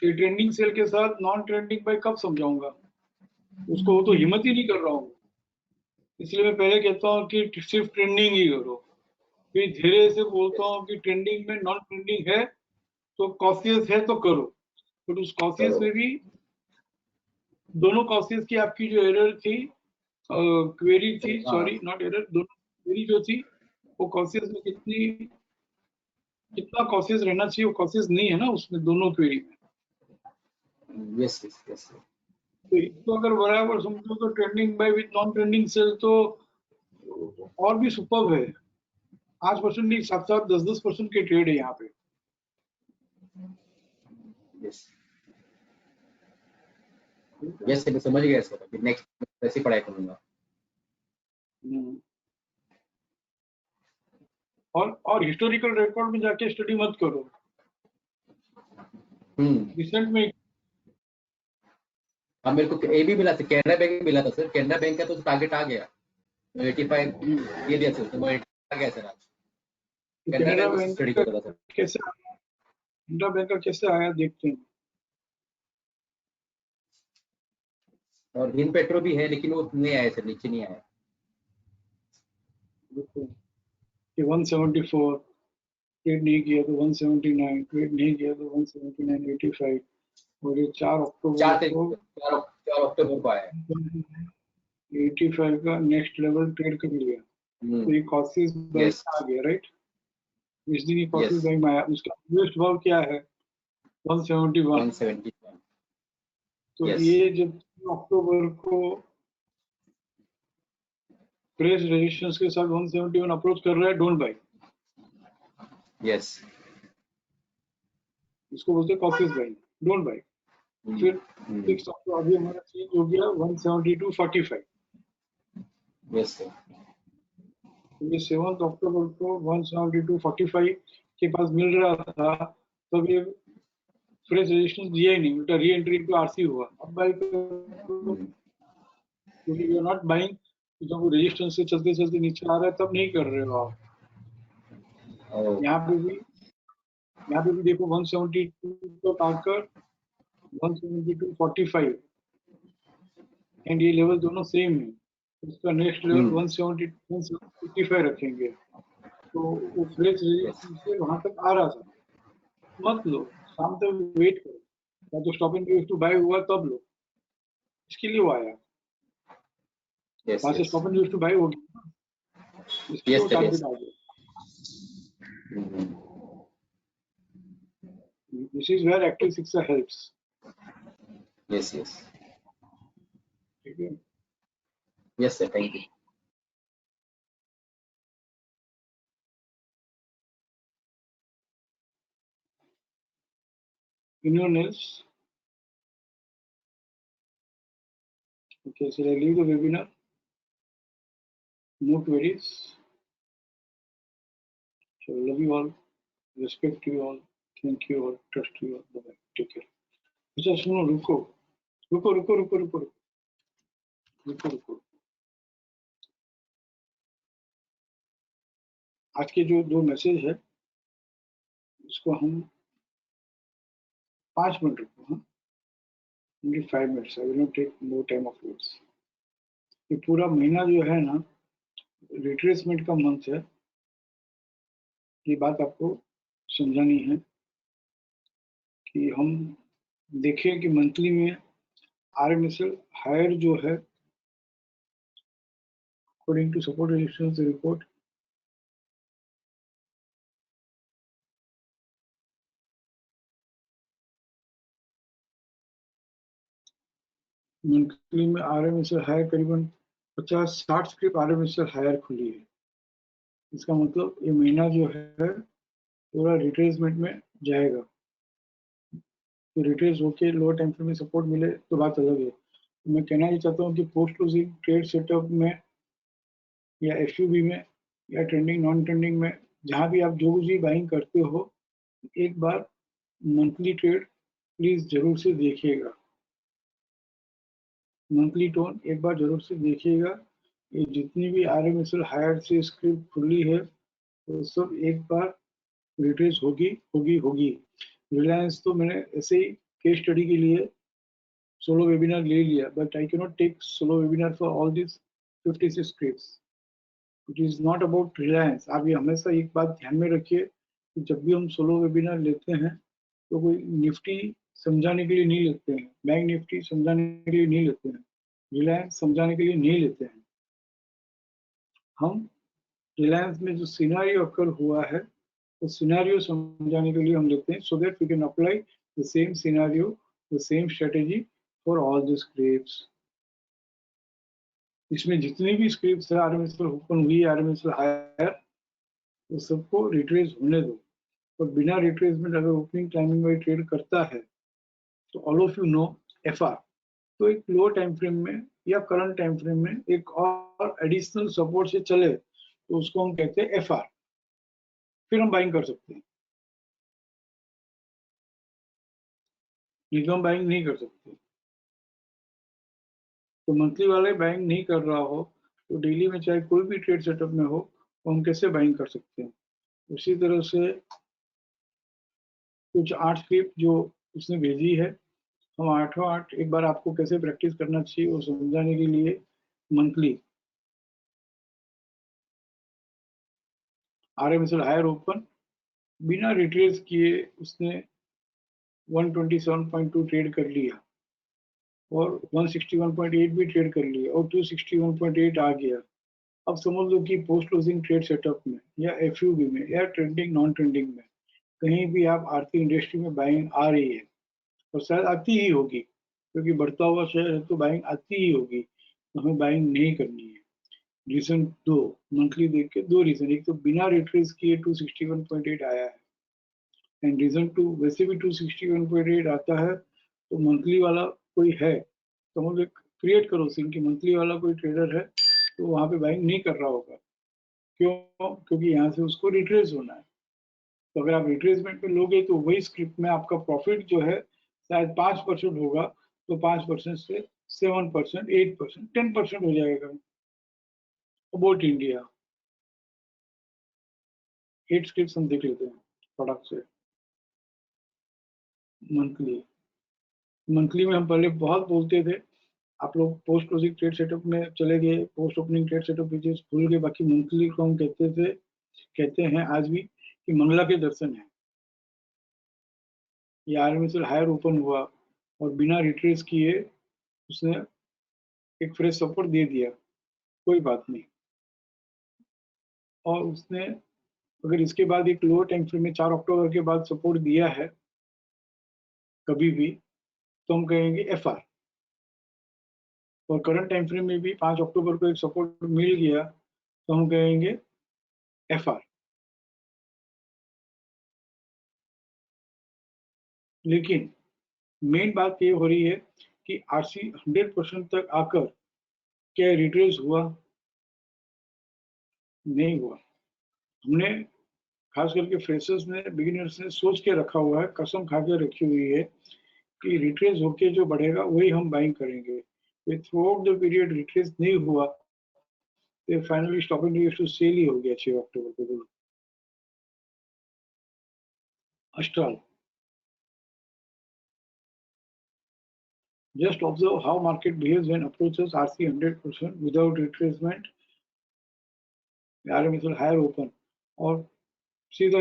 कि ट्रेंडिंग सेल के साथ नॉन ट्रेंडिंग बाय कब समझाऊंगा उसको, वो तो हिम्मत ही नहीं कर रहा हूँ। इसलिए मैं पहले कहता हूँ कि सिर्फ ट्रेंडिंग ही करो, फिर धीरे से बोलता हूँ कि ट्रेंडिंग में नॉन ट्रेंडिंग है तो कॉशियस है तो करो, बट उस कॉशियस में भी दोनों कॉशियस की आपकी जो एरर थी, क्वेरी थी, सॉरी नॉट एरर, दोनों क्वेरी जो थी वो कॉशियस में कितना कॉशियस रहना चाहिए वो कॉशियस नहीं है ना उसमें दोनों क्वेरी में। यस तो इसको अगर बराबर समझो तो trending buy with non trending sell तो और भी सुपर्ब है। 5% नहीं, 7-7, 10-10% के ट्रेड है यहाँ पे। यस यस मैं समझ गया सर। अभी नेक्स्ट ऐसी पढ़ाई करूंगा। और हिस्टोरिकल रिकॉर्ड में जाके स्टडी मत करो। रिसेंट में हाँ मेरे को ये भी मिला था, कैनरा बैंक मिला था सर। कैनरा बैंक का तो टारगेट आ गया 85 ये दिया सर, तो आ गया सर आज। कैनरा बैंक स्टडी कर रहा था कैसे, कैनरा बैंक का कैसे आया देखते हैं। और हिंद पेट्रो भी है, लेकिन वो नहीं आया सर, नीचे नहीं आया। देखो कि 174 ट्रेड नहीं किया तो 179, ट्रेड नहीं किया तो 179.85, और ये 4 अक्टूबर को 4 अक्टूबर को आया 85 का नेक्स्ट लेवल ट्रेड कर लिया। तो ये कॉसिस बाई आ गया, राइट। इस दिन ये कॉसिस बाई में आया। उसका हाईएस्ट भाव क्या है? 171। तो ये जब अक्टूबर को प्रेस रेजिस्टेंस के साथ 171 अप्रोच कर रहा है, डोंट बाय। यस इसको बोलते हैं कॉसिस बाई, डोंट बाय। फिर 6 अक्टूबर अभी हमारा चेंज हो गया 172.45। Yes sir. ये 7 अक्टूबर को 172.45 के पास मिल रहा था, तब ये फ्रेश रेजिस्टेंस दिया ही नहीं, उल्टा री एंट्री टू आरसी हुआ। अब बाय क्योंकि यू आर नॉट बाइंग, जब रेजिस्टेंस से चलते चलते नीचे आ रहा है तब नहीं कर रहे हो आप। यहाँ पे भी देखो 172 को पाकर 172.45 एंड ये लेवल दोनों सेम है। उसका नेक्स्ट लेवल 170-175 रखेंगे। तो वो फ्रेश रेजिस्टेंस से वहां तक आ रहा था। मत लो, शाम तक वेट करो, या तो stop and use to buy हुआ तब लो। इसके लिए वो आया। वहां से stop and use to buy हो गया, इसके लिए वो टारगेट आ गया। This is where active fixer helps. Yes. Okay. Yes, sir. Thank you. Anyone else? Okay, so I leave the webinar. No queries. So love you all, respect you all, thank you all, trust you all. Bye bye. Take care. अच्छा सुनो, रुको। आज के जो 2 मैसेज है उसको हम 5 मिनट रखो। हाँ, only 5 minutes. I will not take more time of yours. ये पूरा महीना जो है ना, रिट्रेसमेंट का मंथ है। ये बात आपको समझानी है कि हम देखें कि मंथली में RMSL हायर जो है according to support resistance report, monthly में RMSL हायर करीबन 50-60 स्क्रिप्ट RMSL हायर खुली है। इसका मतलब ये महीना जो है पूरा रिट्रेसमेंट में जाएगा। तो रिट्रेस होके लोअर टाइम फ्रेम में सपोर्ट मिले तो बात अलग है। तो मैं कहना ही चाहता हूँ कि पोस्ट क्लोजिंग ट्रेड सेटअप में या FUB में या ट्रेंडिंग नॉन ट्रेंडिंग में जहाँ भी आप जो भी बाइंग करते हो, एक बार मंथली ट्रेड प्लीज जरूर से देखिएगा। मंथली टोन एक बार जरूर से देखिएगा। ये जितनी भी RMSL हायर से स्क्रिप्ट खुली है तो सब एक बार रिट्रेस होगी। रिलायंस तो मैंने ऐसे ही केस स्टडी के लिए सोलो वेबिनार ले लिया, but I can not take solo webinar for all this 56 scripts. It is not about Reliance. आप ये हमेशा एक बात ध्यान में रखिए कि जब भी हम सोलो वेबिनार लेते हैं तो कोई निफ्टी समझाने के लिए नहीं लेते हैं, बैंक निफ्टी समझाने के लिए नहीं लेते हैं, रिलायंस समझाने के लिए नहीं लेते हैं। हम रिलायंस में जो सिनेरियो अकर हुआ है तो सिनेरियो समझाने के लिए हम लेते हैं, so that we can apply the same scenario, the same strategy for all the scripts. इसमें जितनी भी स्क्रिप्ट्स है आरएमएसएल ओपन हुई, आरएमएसएल हायर, वो सबको रिट्रेस होने दो। और बिना रिट्रेसमेंट अगर ओपनिंग टाइमिंग में ट्रेड करता है तो all of you know FR, तो एक लो टाइम फ्रेम में या करंट टाइम फ्रेम में एक और एडिशनल सपोर्ट से चले तो उसको हम कहते हैं एफआर, फिर हम बाइंग कर सकते हैं, नहीं तो हम बाइंग नहीं कर सकते। तो मंथली वाले बाइंग नहीं कर रहा हो तो डेली में चाहे कोई भी ट्रेड सेटअप में हो तो हम कैसे बाइंग कर सकते हैं। उसी तरह से कुछ 8 स्क्रिप्ट जो उसने भेजी है, हम 8 एक बार आपको कैसे प्रैक्टिस करना चाहिए वो समझाने के लिए मंथली आरएमएसएल हायर ओपन बिना रिट्रेस किए उसने 127.2 ट्रेड कर लिया और 161.8 भी ट्रेड कर लिया और 261.8 आ गया। अब समझ लो कि पोस्ट क्लोजिंग ट्रेड सेटअप में या एफयूबी में या ट्रेंडिंग नॉन ट्रेंडिंग में कहीं भी आप आरती इंडस्ट्री में बाइंग आ रही है और शायद आती ही होगी, क्योंकि बढ़ता हुआ शेयर है तो बाइंग आती ही होगी, तो हमें बाइंग नहीं करनी है। रीजन दो मंथली देख के, दो रीजन, एक तो बिना रिट्रेस किए 261.8 आया है, एंड रीजन टू वैसे भी 261.8 आता है तो मंथली वाला कोई है तो हम क्रिएट करो सीन कि मंथली वाला कोई ट्रेडर है तो वहां पे बाइंग नहीं कर रहा होगा। क्यों? क्योंकि यहाँ से उसको रिट्रेस होना है। तो अगर आप रिट्रेसमेंट पे लोगे तो वही स्क्रिप्ट में आपका प्रॉफिट जो है शायद 5% होगा, तो 5% से 7%, 8%, 10% हो जाएगा। अबाउट इंडिया 8 स्क्रिप्ट हम देख लेते हैं प्रोडक्ट से। मंथली में हम पहले बहुत बोलते थे, आप लोग पोस्ट क्लोजिंग ट्रेड सेटअप में चले गए, पोस्ट ओपनिंग ट्रेड सेटअप भूल गए, बाकी मंथली को हम कहते हैं आज भी कि मंगला के दर्शन है। ये आरएमएसएल हायर ओपन हुआ और बिना रिट्रेस किए उसने एक फ्रेश सपोर्ट दे दिया, कोई बात नहीं। और उसने अगर इसके बाद एक लो टाइम फ्रेम में 4 अक्टूबर के बाद सपोर्ट दिया है कभी भी तो हम कहेंगे एफआर, और करंट टाइम फ्रेम में भी 5 अक्टूबर को एक सपोर्ट मिल गया तो हम कहेंगे एफआर। लेकिन मेन बात ये हो रही है कि आरसी 100% तक आकर क्या रिट्रेस हुआ? नहीं हुआ। हमने खास करके फ्रेशर्स ने, बिगिनर्स ने सोच के रखा हुआ है, कसम खा के रखी हुई है कि रिट्रेस होके जो बढ़ेगा वही हम बाइंग करेंगे। Throughout the period retrace नहीं हुआ तो finally stopping rate to sell ही हो गया 6 अक्टूबर को। बोलो Astral, just observe how market behaves when approaches RC 100% without retracement, RMSL higher open, और सीधा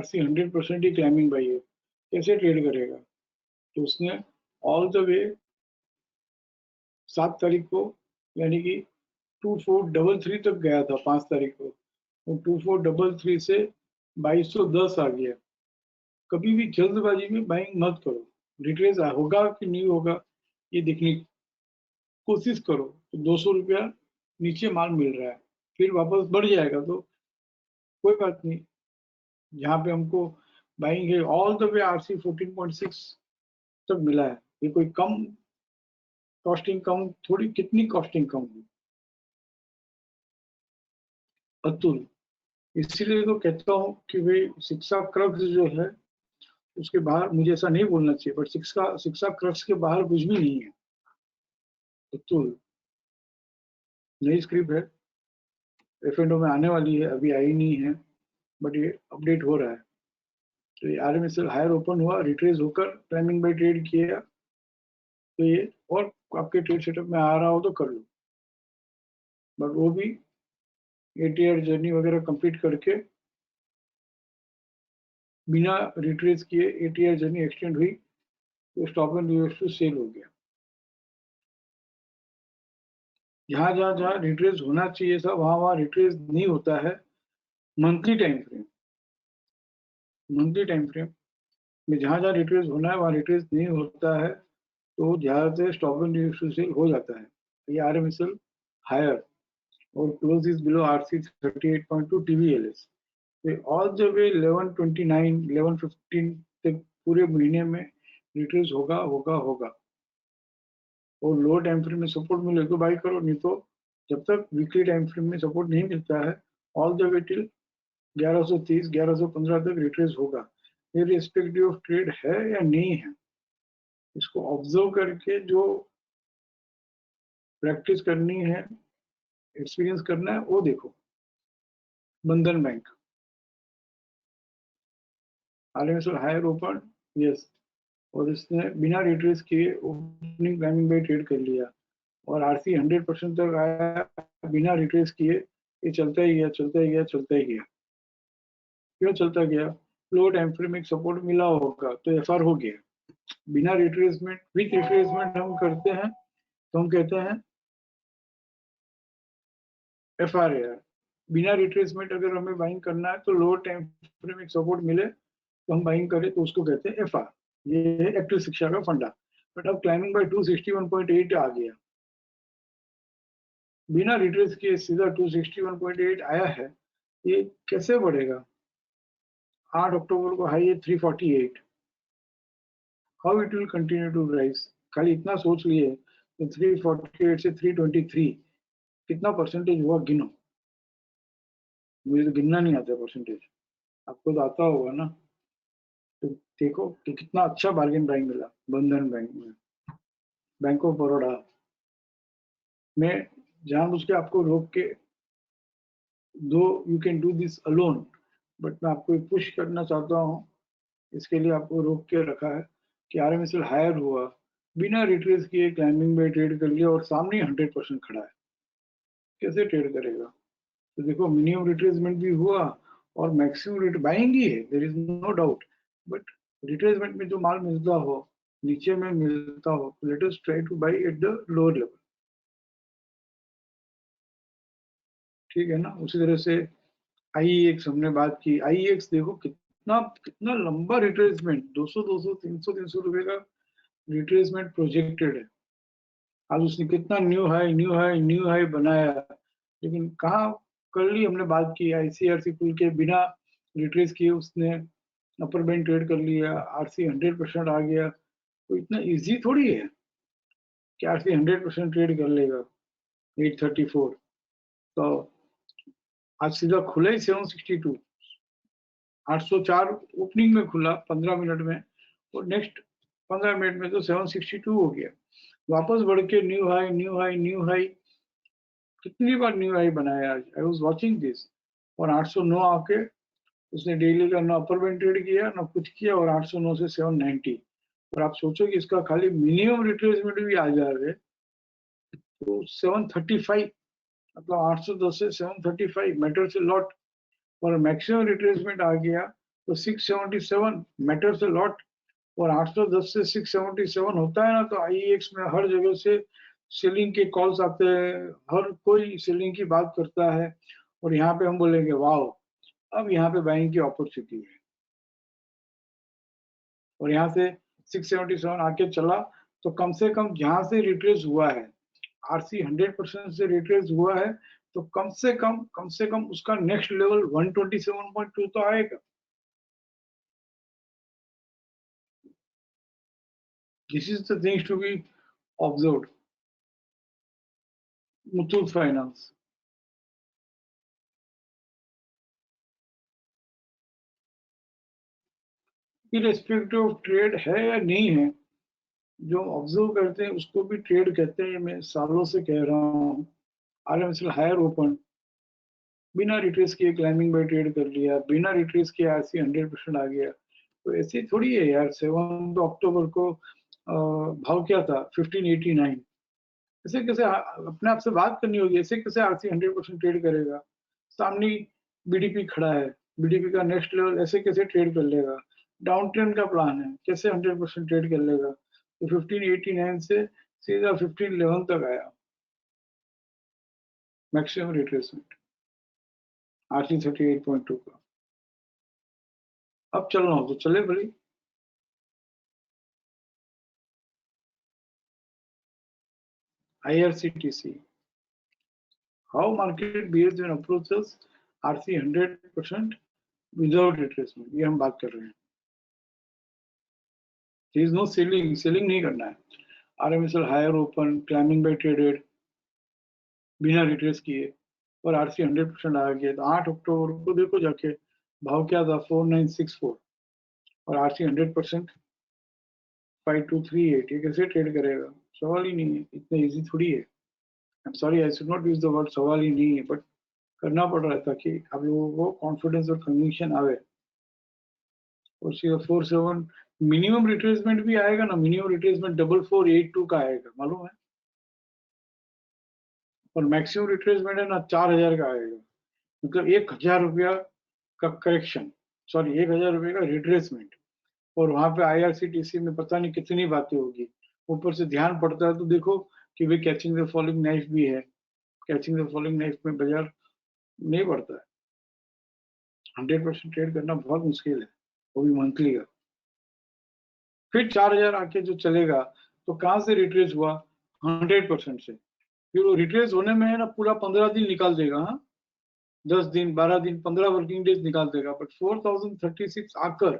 RC 100% ही क्लाइंबिंग बाई है, कैसे ट्रेड करेगा? तो उसने ऑल द वे 7 तारीख को यानी कि 2433 तक गया था 5 तारीख को, और 2433 से 2210 आ गया। कभी भी जल्दबाजी में बाइंग मत करो, रिट्रेस होगा कि नहीं होगा ये देखने की कोशिश करो। तो 200 रुपया नीचे माल मिल रहा है, फिर वापस बढ़ जाएगा तो कोई बात नहीं। जहाँ पे हमको बाइंग है ऑल द वे आरसी 14.6 तक मिला है, ये कोई कम कॉस्टिंग कम थोड़ी, कितनी कॉस्टिंग कम हुई अतुल। इसीलिए तो कहता हूँ कि भाई शिक्षा क्रक्स जो है उसके बाहर, मुझे ऐसा नहीं बोलना चाहिए, बट शिक्षा क्रक्स के बाहर कुछ भी नहीं है। अतुल नई स्क्रिप्ट है, एफ&ओ में आने वाली है, अभी आई नहीं है बट ये अपडेट हो रहा है। तो ये आरएमएसएल हायर ओपन हुआ, रिट्रेस होकर टाइमिंग बाय ट्रेड किया, तो ये और आपके ट्रेड सेटअप में आ रहा हो तो कर लो, बट वो भी 8 ईयर जर्नी वगैरह कंप्लीट करके बिना रिट्रेस किए 8 ईयर जर्नी एक्सटेंड हुई तो स्टॉप एंड टू सेल हो गया। जहां रिट्रेस होना चाहिए था वहां रिट्रेस नहीं होता है। मंथली टाइम फ्रेम में जहां रिट्रेस होना है वहां रिट्रेस नहीं होता है, तो ज्यादातर स्टॉप एंड रिवर्सल हो जाता है। ये RMSL हायर और close is below RC 38.2 TVLS। All the way 1129 1115 तक पूरे महीने में रिट्रेस होगा होगा होगा। और लो टाइम फ्रेम में सपोर्ट मिले तो बाई करो, नहीं तो जब तक वीकली टाइम फ्रेम में सपोर्ट नहीं मिलता है ऑल द वे टिल 1130 1115 तक रिट्रेस होगा। ये रिस्पेक्टिव ऑफ ट्रेड है या नहीं है, इसको ऑब्जर्व करके जो प्रैक्टिस करनी है, एक्सपीरियंस करना है, वो देखो। Bandhan Bank RMSL higher open, yes, और इसने बिना रिट्रेस किए ओपनिंग क्लाइंबिंग बाय ट्रेड कर लिया और RC 100% तक आया बिना रिट्रेस किए। ये चलता ही गया चलता ही गया चलता ही गया। क्यों चलता गया? लो टाइम फ्रेम में सपोर्ट मिला होगा तो FR हो गया। बिना रिट्रेसमेंट, विथ रिट्रेसमेंट हम करते हैं तो हम कहते हैं FR है। बिना रिट्रेसमेंट अगर हमें बाइंग करना है तो लो टाइम फ्रेम में सपोर्ट मिले तो हम बाइंग करें तो उसको कहते हैं FR। ये है एक्टिव शिक्षा का फंडा। बट अब क्लाइंबिंग बाय 261.8 आ गया, बिना रिट्रेस किए सीधा 261.8 आया है। ये कैसे बढ़ेगा? 8 अक्टूबर को हाई है 348। How it will continue to rise? खाली इतना सोच लिए तो 348 से 323 कितना परसेंटेज हुआ गिनो। मुझे तो गिनना नहीं आता परसेंटेज, आपको तो आता होगा ना। तो देखो कि कितना अच्छा बार्गेन प्राइस मिला बंधन बैंक में। बैंक ऑफ बड़ौदा में जानबूझ के आपको रोक के, दो you can do this alone, but मैं आपको पुश करना चाहता हूँ, इसके लिए आपको रोक के रखा है कि RMSL हायर हुआ, बिना रिट्रेस किए क्लाइंबिंग में ट्रेड कर लिया और सामने 100% खड़ा है। कैसे ट्रेड करेगा? तो देखो मिनिमम रिट्रेसमेंट भी हुआ और मैक्सिमम रेट बाइंग ही है, there is no doubt. But retracement में जो माल मिलता हो, नीचे में मिलता हो, let us try to buy at the lower level. ठीक है ना? उसी तरह से IEX हमने बात की। IEX देखो कितना कितना लंबा रिट्रेसमेंट, 200 200 300 300 रुपए का रिट्रेसमेंट प्रोजेक्टेड है। आज उसने कितना new high new high new high बनाया, लेकिन कहाँ कर ली हमने बात की ICRC पुल के बिना रिट्रेस किए उसने अपर बैंड ट्रेड कर लिया, RC 100% आ गया। तो इतना इजी थोड़ी है कि RC 100% ट्रेड कर लेगा 834। तो आज सीधा खुला ही 762, 804 ओपनिंग में खुला 15 मिनट में, और नेक्स्ट 15 मिनट में तो 762 हो गया। वापस बढ़ के new high new high new high, कितनी बार न्यू हाई बनाया आज, आई वाज वाचिंग दिस। और 809 आके उसने डेली का ना अपर बैंड ट्रेड किया ना कुछ किया, और 809 से 790। और आप सोचो कि इसका खाली मिनिमम रिट्रेसमेंट भी आ जाए तो 735, मतलब 810 से 735 मैटर से लॉट, और मैक्सिमम रिट्रेसमेंट आ गया तो 677 मैटर से लॉट। और 810 से 677 होता है ना, तो IEX में हर जगह से सेलिंग के कॉल्स आते हैं, हर कोई सेलिंग की बात करता है, और यहाँ पे हम बोलेंगे वाओ, अब यहाँ पे बाइंग की अपॉर्चुनिटी है। और यहाँ से 677 आके चला तो कम से कम जहाँ से रिट्रेस हुआ है, RC 100% से रिट्रेस हुआ है, तो कम से कम उसका नेक्स्ट लेवल 127.2 तो आएगा। This is the things to be observed. Muthoot Finance, irrespective of trade है या नहीं है, जो ऑब्जर्व करते हैं उसको भी ट्रेड कहते हैं। मैं सालों से कह रहा हूँ, RMSL हायर ओपन, बिना रिट्रेस किए क्लाइंबिंग बाय ट्रेड कर लिया, बिना रिट्रेस किए RC 100% आ गया। तो ऐसे थोड़ी है यार। 7 अक्टूबर को भाव क्या था? 1589। ऐसे कैसे अपने आप से बात करनी होगी, ऐसे कैसे RC 100% ट्रेड करेगा? सामने BDP खड़ा है, BDP का नेक्स्ट लेवल ऐसे कैसे ट्रेड कर लेगा? डाउन ट्रेंड का प्लान है, कैसे 100% ट्रेड कर लेगा? तो 1589 से सीधा 1511 तक आया मैक्सिमम रिट्रेसमेंट RC 38.2 का। अब चलना हो तो चले भली। IRCTC. How market behaves when approaches RC 100% without retracement, ये हम बात कर रहे हैं. There is no selling नहीं करना है. RMSL higher open, climbing by traded, बिना रिट्रेस किए, और RC 100% आ गया. तो 8 अक्टूबर को देखो जाके भाव क्या था, 4964, और RC 100% 5238. ये कैसे ट्रेड करेगा? सवाल ही नहीं है. इतना इजी थोड़ी है. I'm sorry, I should not use the word सवाल ही नहीं है, बट करना पड़ रहा था कि आप लोगों को कॉन्फिडेंस और कन्विक्शन आवे. और 47 मिनिमम रिट्रेसमेंट भी आएगा ना. मिनिमम रिट्रेसमेंट 4482 का आएगा, मालूम है. और मैक्सिमम रिट्रेसमेंट है ना 4000 का आएगा. मतलब 1000 रुपया का करेक्शन, सॉरी 1000 रुपये का रिट्रेसमेंट. और वहां पे IRCTC में पता नहीं कितनी बातें होगी. ऊपर से ध्यान पड़ता है तो देखो कि भाई कैचिंग द फॉलिंग नाइफ भी है. कैचिंग द फॉलिंग नाइफ में बाजार नहीं बढ़ता है. 100% ट्रेड करना बहुत मुश्किल है, वो भी मंथली का. फिर 4000 आके जो चलेगा तो कहां से रिट्रेस हुआ? 100% से. फिर वो रिट्रेस होने में है ना पूरा 15 दिन निकाल देगा. हाँ, 10 दिन 12 दिन 15 वर्किंग डेज निकाल देगा. बट 4036 आकर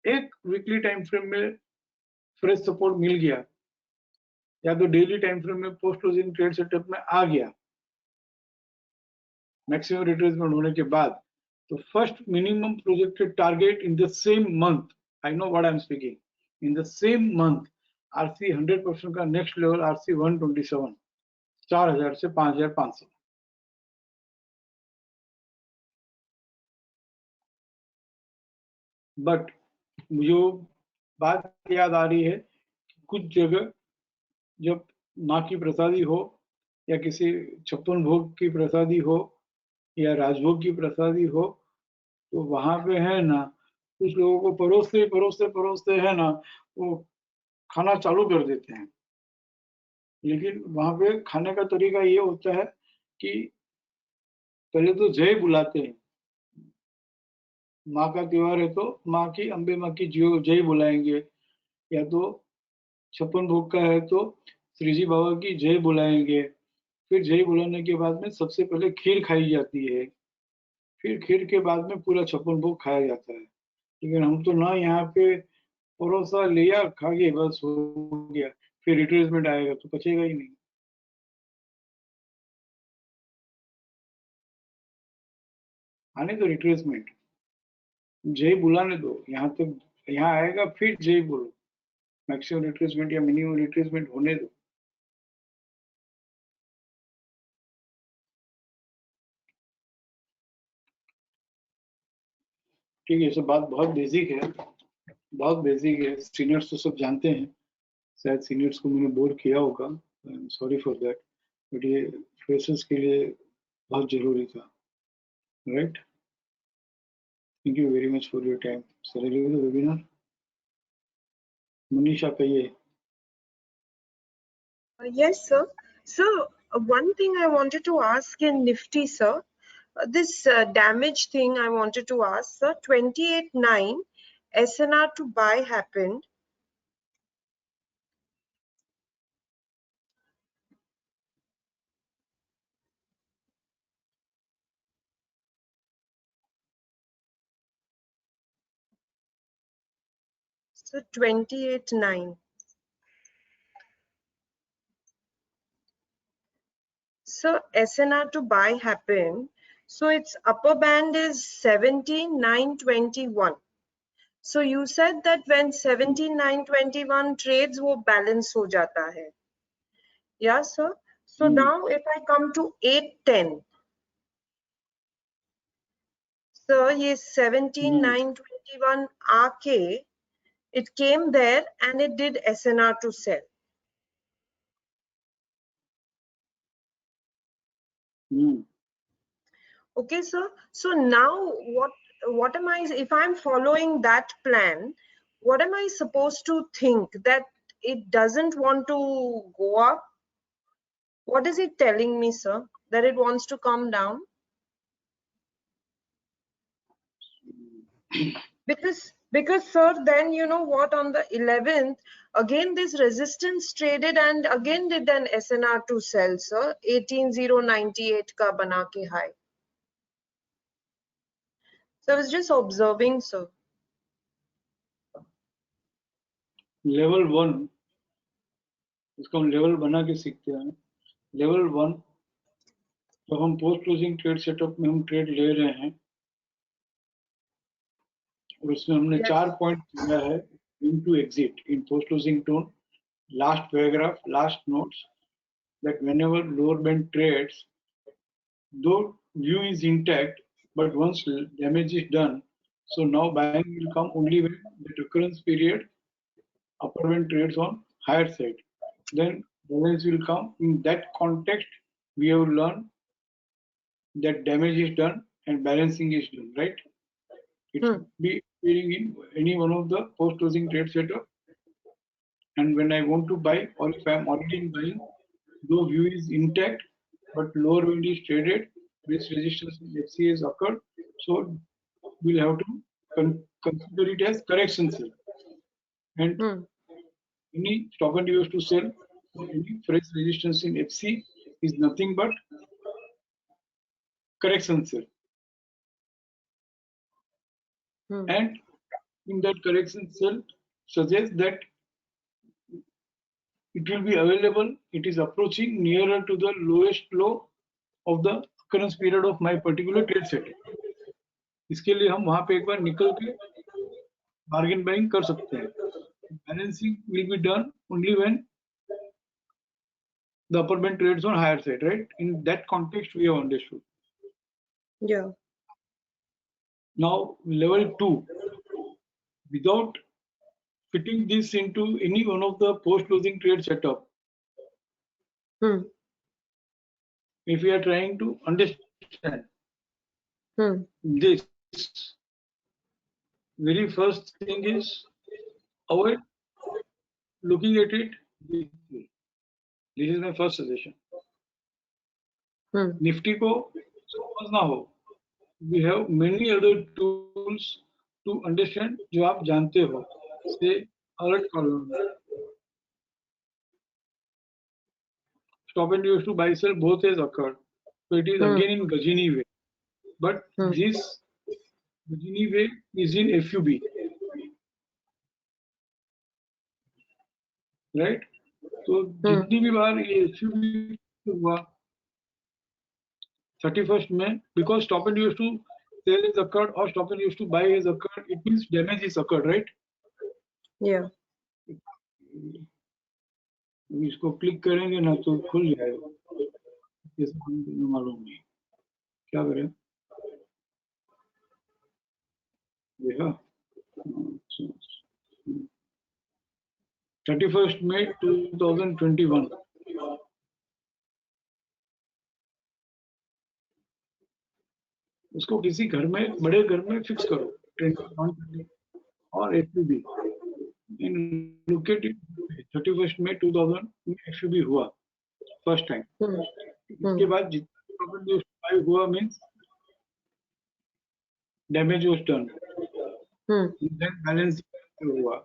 एक वीकली टाइम फ्रेम में फ्रेश सपोर्ट मिल गया, या तो डेली टाइम फ्रेम में पोस्ट क्लोजिंग ट्रेड सेटअप में आ गया मैक्सिमम रिट्रेसमेंट होने के बाद, तो first minimum projected target in the same month, I know what I am speaking, in the same month RC 100% का नेक्स्ट लेवल RC 127, 4000 से 5500. बट मुझे बात याद आ रही है कि कुछ जगह जब माँ की प्रसादी हो, या किसी 56 भोग की प्रसादी हो, या राजभोग की प्रसादी हो, तो वहां पे है ना कुछ लोगों को परोसते है ना वो खाना चालू कर देते हैं. लेकिन वहां पे खाने का तरीका ये होता है कि पहले तो जय बुलाते हैं. माँ का त्योहार है तो माँ की, अम्बे माँ की जय बुलाएंगे, या तो 56 भोग का है तो श्री जी बाबा की जय बुलाएंगे. फिर जय बुलाने के बाद में सबसे पहले खीर खाई जाती है. फिर खीर के बाद में पूरा 56 भोग खाया जाता है. लेकिन हम तो ना यहाँ पे परोसा लिया, खा गए, बस हो गया. फिर रिट्रेसमेंट आएगा तो बचेगा ही नहीं. आने दो रिट्रेसमेंट, जय बुलाने दो. यहाँ तक यहाँ आएगा फिर जय बोलो. मैक्सिमम रिट्रेसमेंट या मिनिमम रिट्रेसमेंट होने दो. ठीक है, सब बात बहुत बेसिक है, बहुत बेसिक है. सीनियर्स तो सब जानते हैं. शायद सीनियर्स को मैंने बोर किया होगा, I am sorry for that. But ये फ्रेशर्स के लिए बहुत जरूरी था, right. Thank you very much for your time. Sir webinar Manisha कहिए. Yes, sir. So, one thing I wanted to ask in Nifty, sir, this damage thing I wanted to ask, sir, 28.9 SNR to buy happened. So, 28.9. So, SNR to buy happened. So, its upper band is 17,921. So, you said that when 17,921 trades, wo balance ho jata hai. Yeah, sir. So, now if I come to 810. So, ye 17,921 आके, it came there and it did SNR to sell. Okay, sir. So now what am I, if I'm following that plan, what am I supposed to think? That it doesn't want to go up? What is it telling me, sir? That it wants to come down? Because Because sir, then you know what, on the 11th, again this resistance traded and again did an SNR to sell, sir. 18098 ka bana ke high. So I was just observing, sir. Level 1 इसको हम लेवल बना के सीखते हैं. लेवल 1 जब हम पोस्ट क्लोजिंग ट्रेड सेटअप में हम ट्रेड ले रहे हैं और उसमें हमने Yes. 4 पॉइंट दिया है into exit in post closing tone. Last paragraph, last notes, that whenever lower band trades, though view is intact, but once damage is done, so now buying will come only when the recurrence period upper band trades on higher side. Then balance will come. In that context, we have learned that damage is done and balancing is done, right? It should be appearing in any one of the post closing trade setup. And when I want to buy, or if I am already in buying, though view is intact, but lower band is traded, this resistance in FC has occurred, so we'll have to consider it as correction sale. And any stop and use to sell, any fresh resistance in FC is nothing but correction sale. And in that correction sale suggests that it will be available, it is approaching nearer to the lowest low of the occurrence period of my particular trade setup. इसके लिए हम वहां पे एक बार निकल के bargain buying कर सकते हैं. Balancing will be done only when the upper band trades on higher side, right? In that context, we have understood. Yeah. Now, level 2, without fitting this into any one of the post-closing trade setup, if we are trying to understand this, very first thing is avoid looking at it this way. This is my first suggestion. Nifty को समझना हो. We have many other tools to understand जो आप जानते हो. Say alert column, stop and use to buy sell both has occurred. So it is again in Gajini way, but this Gajini way is in FUB, right? So जितनी भी बार ये FUB हुआ 31st में, because stop and use to sell is occurred or stop and use to buy has occurred, it means damage is occurred, right? Yeah. इसको क्लिक करेंगे ना तो खुल जाएगा. मालूम नहीं क्या करें. देखा 31st May 2021. उसको किसी घर में, बड़े घर में फिक्स करो ट्रेंड और FUB. Look at it. 31st May 2000 में FUB हुआ फर्स्ट टाइम. इसके बाद जितना हुआ means damage was done. Then balance हुआ.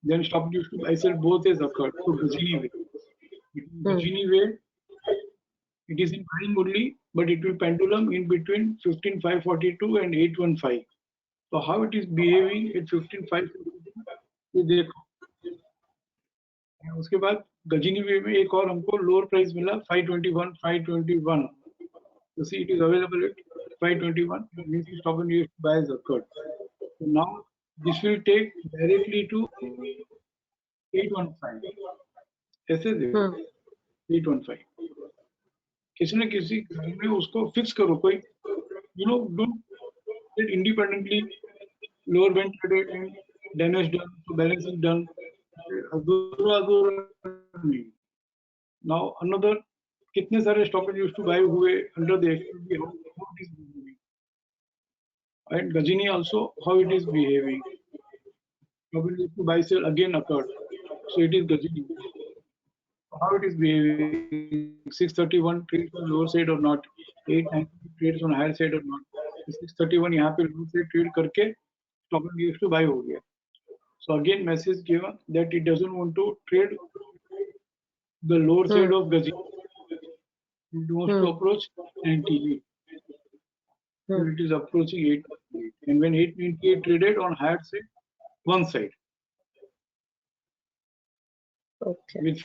Then stop used to buy sell both has occurred. So Gajini way. Gajini way, it is in buying only, but it will pendulum in between 15,542 and 815. So how it is behaving at 15,542 ये देखो. उसके बाद गजनी वे में एक और हमको लोअर प्राइस मिला 521. So see, it is available at 521. Means stop and use buy has occurred. So now this will take directly to 815. ऐसे देखो 815. किसी न किसी घर में उसको फिक्स करो. कोई don't get independently lower band traded and damage done, so balance is done. Now another कितने सारे stop and use to buy हुए under the FUB, how it is behaving. And Gajini also how it is behaving. Stop and use to buy sell again occurred. So it is Gajini. How it is behaving. 631 trades on lower side or not. 890 trades on higher side or not. 631 यहाँ पे lower side trade करके stop and used to buy हो गया. So again message given that it doesn't want to trade the lower side of Gajini. It wants to approach 98. So it is approaching 898. And when 898 traded on higher side, one side. Okay. With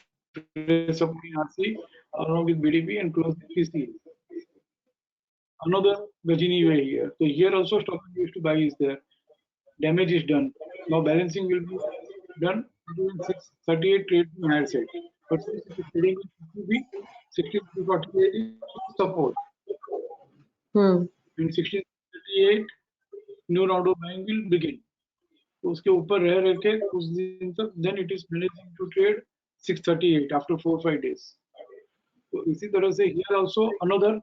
supply RC along with BDP and close the PC. Another Gajini way here. So here also stop and used to buy is there. Damage is done. Now balancing will be done between 638 trade to higher side. But since it is trading with be 1648 is support. In 1638 new round of buying will begin. तो उसके ऊपर रह के कुछ दिन तक then it is managing to trade 638 after 4-5 days. तो इसी तरह से here also another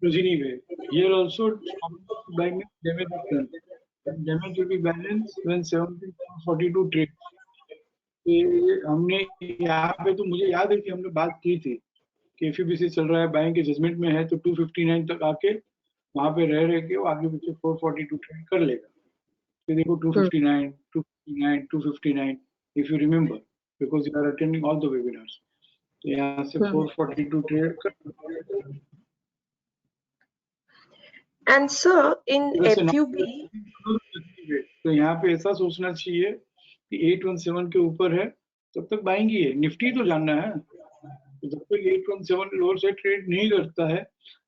Gajini way. Here also buying damage is done. Damage will be balanced when 1742 trade. हमने यहाँ पे तो मुझे याद है कि हमने बात की थी कि FUBC चल रहा है बाइंग के जजमेंट में है तो 259 तक आके वहां पे रह के वो आगे पीछे 442 ट्रेड कर लेगा. तो देखो 259, 259, 259 if you remember because you are attending all the webinars. तो यहाँ से 442 ट्रेड कर. And sir, in FUB, तो यहाँ पे ऐसा सोचना चाहिए कि 817 के ऊपर है तब तक बाइंग ही है. निफ्टी तो जानना है. तो जब तक 817 लोअर से ट्रेड नहीं करता है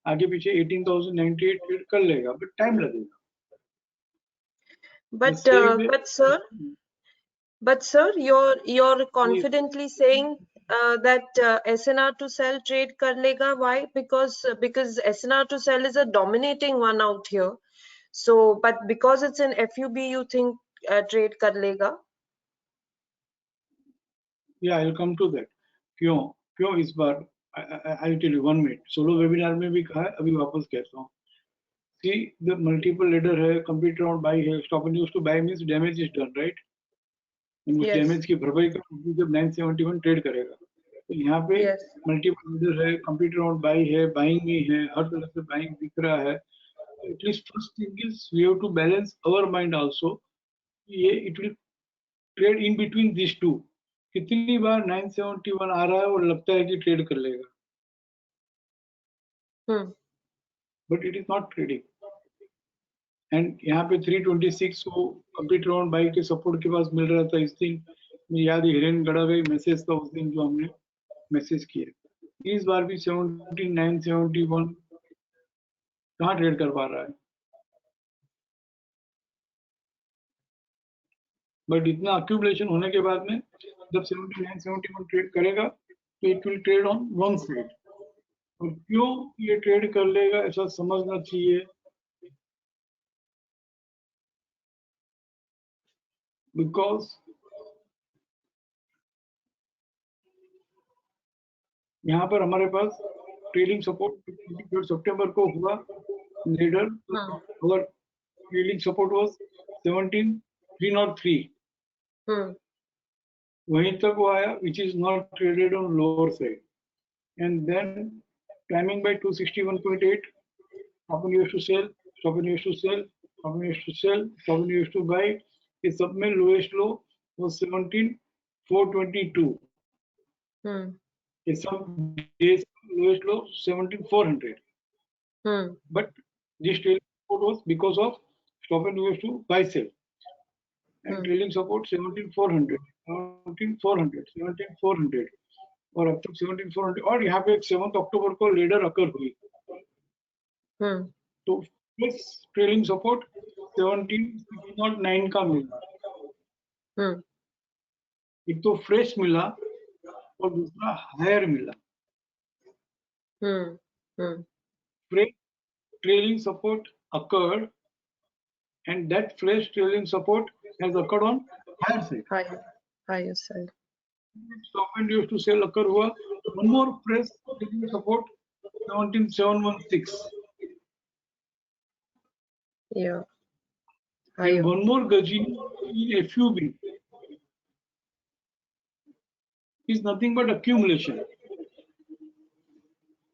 आगे पीछे 18,098 ट्रेड कर लेगा बट टाइम लगेगा. but sir, you're confidently saying that SNR to sell trade kar lega. Why? Because SNR to sell is a dominating one out here. So, but because it's an FUB, you think trade kar lega? Yeah, I'll come to that. क्यों इस बार I'll tell you 1 minute. Solo webinar में भी कहा है अभी वापस कहता हूँ. See the multiple ladder है, complete round buy है, stop and use to buy means damage is done, right? उस डैमेज की भरपाई का जब 971 ट्रेड करेगा तो यहाँ पे मल्टीपल लीडर है, कंप्लीट राउंड बाई है, बाइंग में है, हर तरह से बाइंग दिख रहा है. At least first thing is we have to balance our mind also. ये it will trade in between this two. कितनी बार 971 आ रहा है और लगता है कि ट्रेड कर लेगा but it is not trading. And यहाँ पे 326 को कंप्लीट राउंड बाई के सपोर्ट के पास मिल रहा था. इस दिन मुझे याद है हिरेन गड़ा गई मैसेज था उस दिन जो हमने मैसेज किया. इस बार भी 17,971 कहाँ ट्रेड कर पा रहा है. बट इतना अक्यूमुलेशन होने के बाद में जब 17,971 ट्रेड करेगा तो it will trade on one side. और क्यों ये ट्रेड कर लेगा ऐसा समझना चाहिए. बिकॉज यहाँ पर हमारे पास ट्रेलिंग सपोर्ट 23 सितंबर को हुआ लीडर. और ट्रेलिंग सपोर्ट वाज 17,303. वहीं तक वो आया which is not traded on lower side. And then timing buy 261.8 stop and use to sell, stop and use to sell, stop and use to sell, stop and use to buy. इस सब में लोएस्ट लो वो 17,422. इस सब days lowest low 17,400. But this trailing support was because of stop and use to buy sell. And trailing support 17,400, 17,400, 17,400 और अब तक 17,400. और यहाँ पे 7 अक्टूबर को लीडर अकर हुई. तो प्लस ट्रेलिंग सपोर्ट 17,9 का मिला. एक तो फ्रेश मिला और दूसरा हायर मिला. Fresh trailing support occurred and that fresh trailing support has occurred on higher side. Higher side. Stop and used to sell occur हुआ. One more fresh trailing support 17,716. Yeah. And one more Gajini in FUB is nothing but accumulation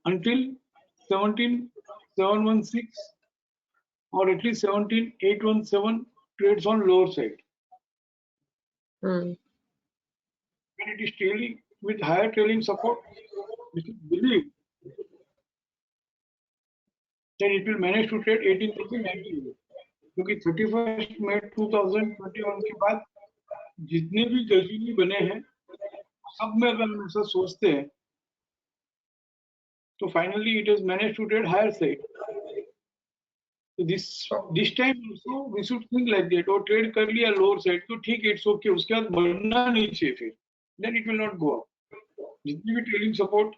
until 17,716 or at least 17817 trades on lower side. Hmm. When it is trailing with higher trailing support, we should believe that it will manage to trade 18,090, क्योंकि 31st May 2021 के बाद जितने भी गजीनी बने हैं सब में अगर हम ऐसा सोचते हैं तो finally it has manage to trade higher side. So this time also we should think like that. और ट्रेड कर लिया लोअर साइड तो ठीक है, इट्स ओके, उसके बाद बढ़ना नहीं चाहिए फिर, then it will not go up. जितनी भी ट्रेडिंग सपोर्ट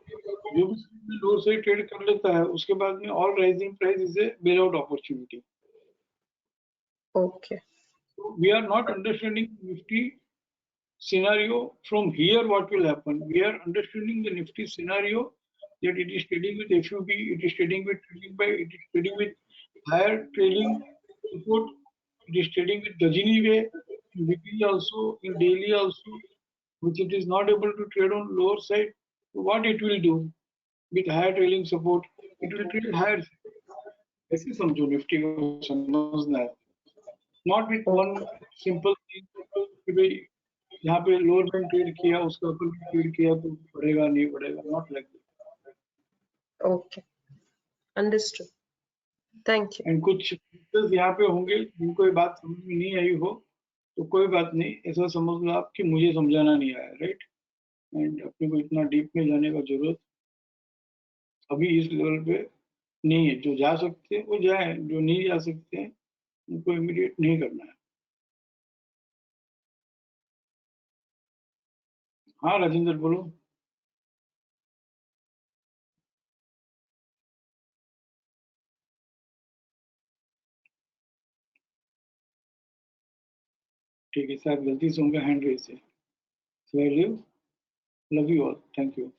जो भी लोअर साइड ट्रेड कर लेता है उसके बाद में all rising price is a bail out opportunity. Okay. We are not understanding Nifty scenario from here. What will happen? We are understanding the Nifty scenario that it is trading with FUB, it is trading with trading by, it is trading with higher trailing support, it is trading with Gajini way, in weekly also, in daily also, which it is not able to trade on lower side. So what it will do with higher trailing support? It will trade higher. ऐसे समझो निफ्टी को समझना है, not with one simple thing कि भाई यहाँ पे लोअर बैंड ट्रेड किया उसका ऊपर ट्रेड किया तो बढ़ेगा नहीं बढ़ेगा, not like that. Okay. Understood. Thank you. And कुछ यहाँ पे होंगे जिनको ये बात समझ में नहीं आई हो तो कोई बात नहीं, ऐसा समझ लो आप कि मुझे समझाना नहीं आया, राइट. एंड अपने को इतना डीप में जाने का जरूरत अभी इस लेवल पे नहीं है. जो जा सकते हैं वो जाए, जो नहीं जा सकते हैं उनको इमीडिएट नहीं करना है. हाँ राजेंद्र बोलो. ठीक है, शायद गलती से उनका हैंड रेस है. So I love you all. Thank you.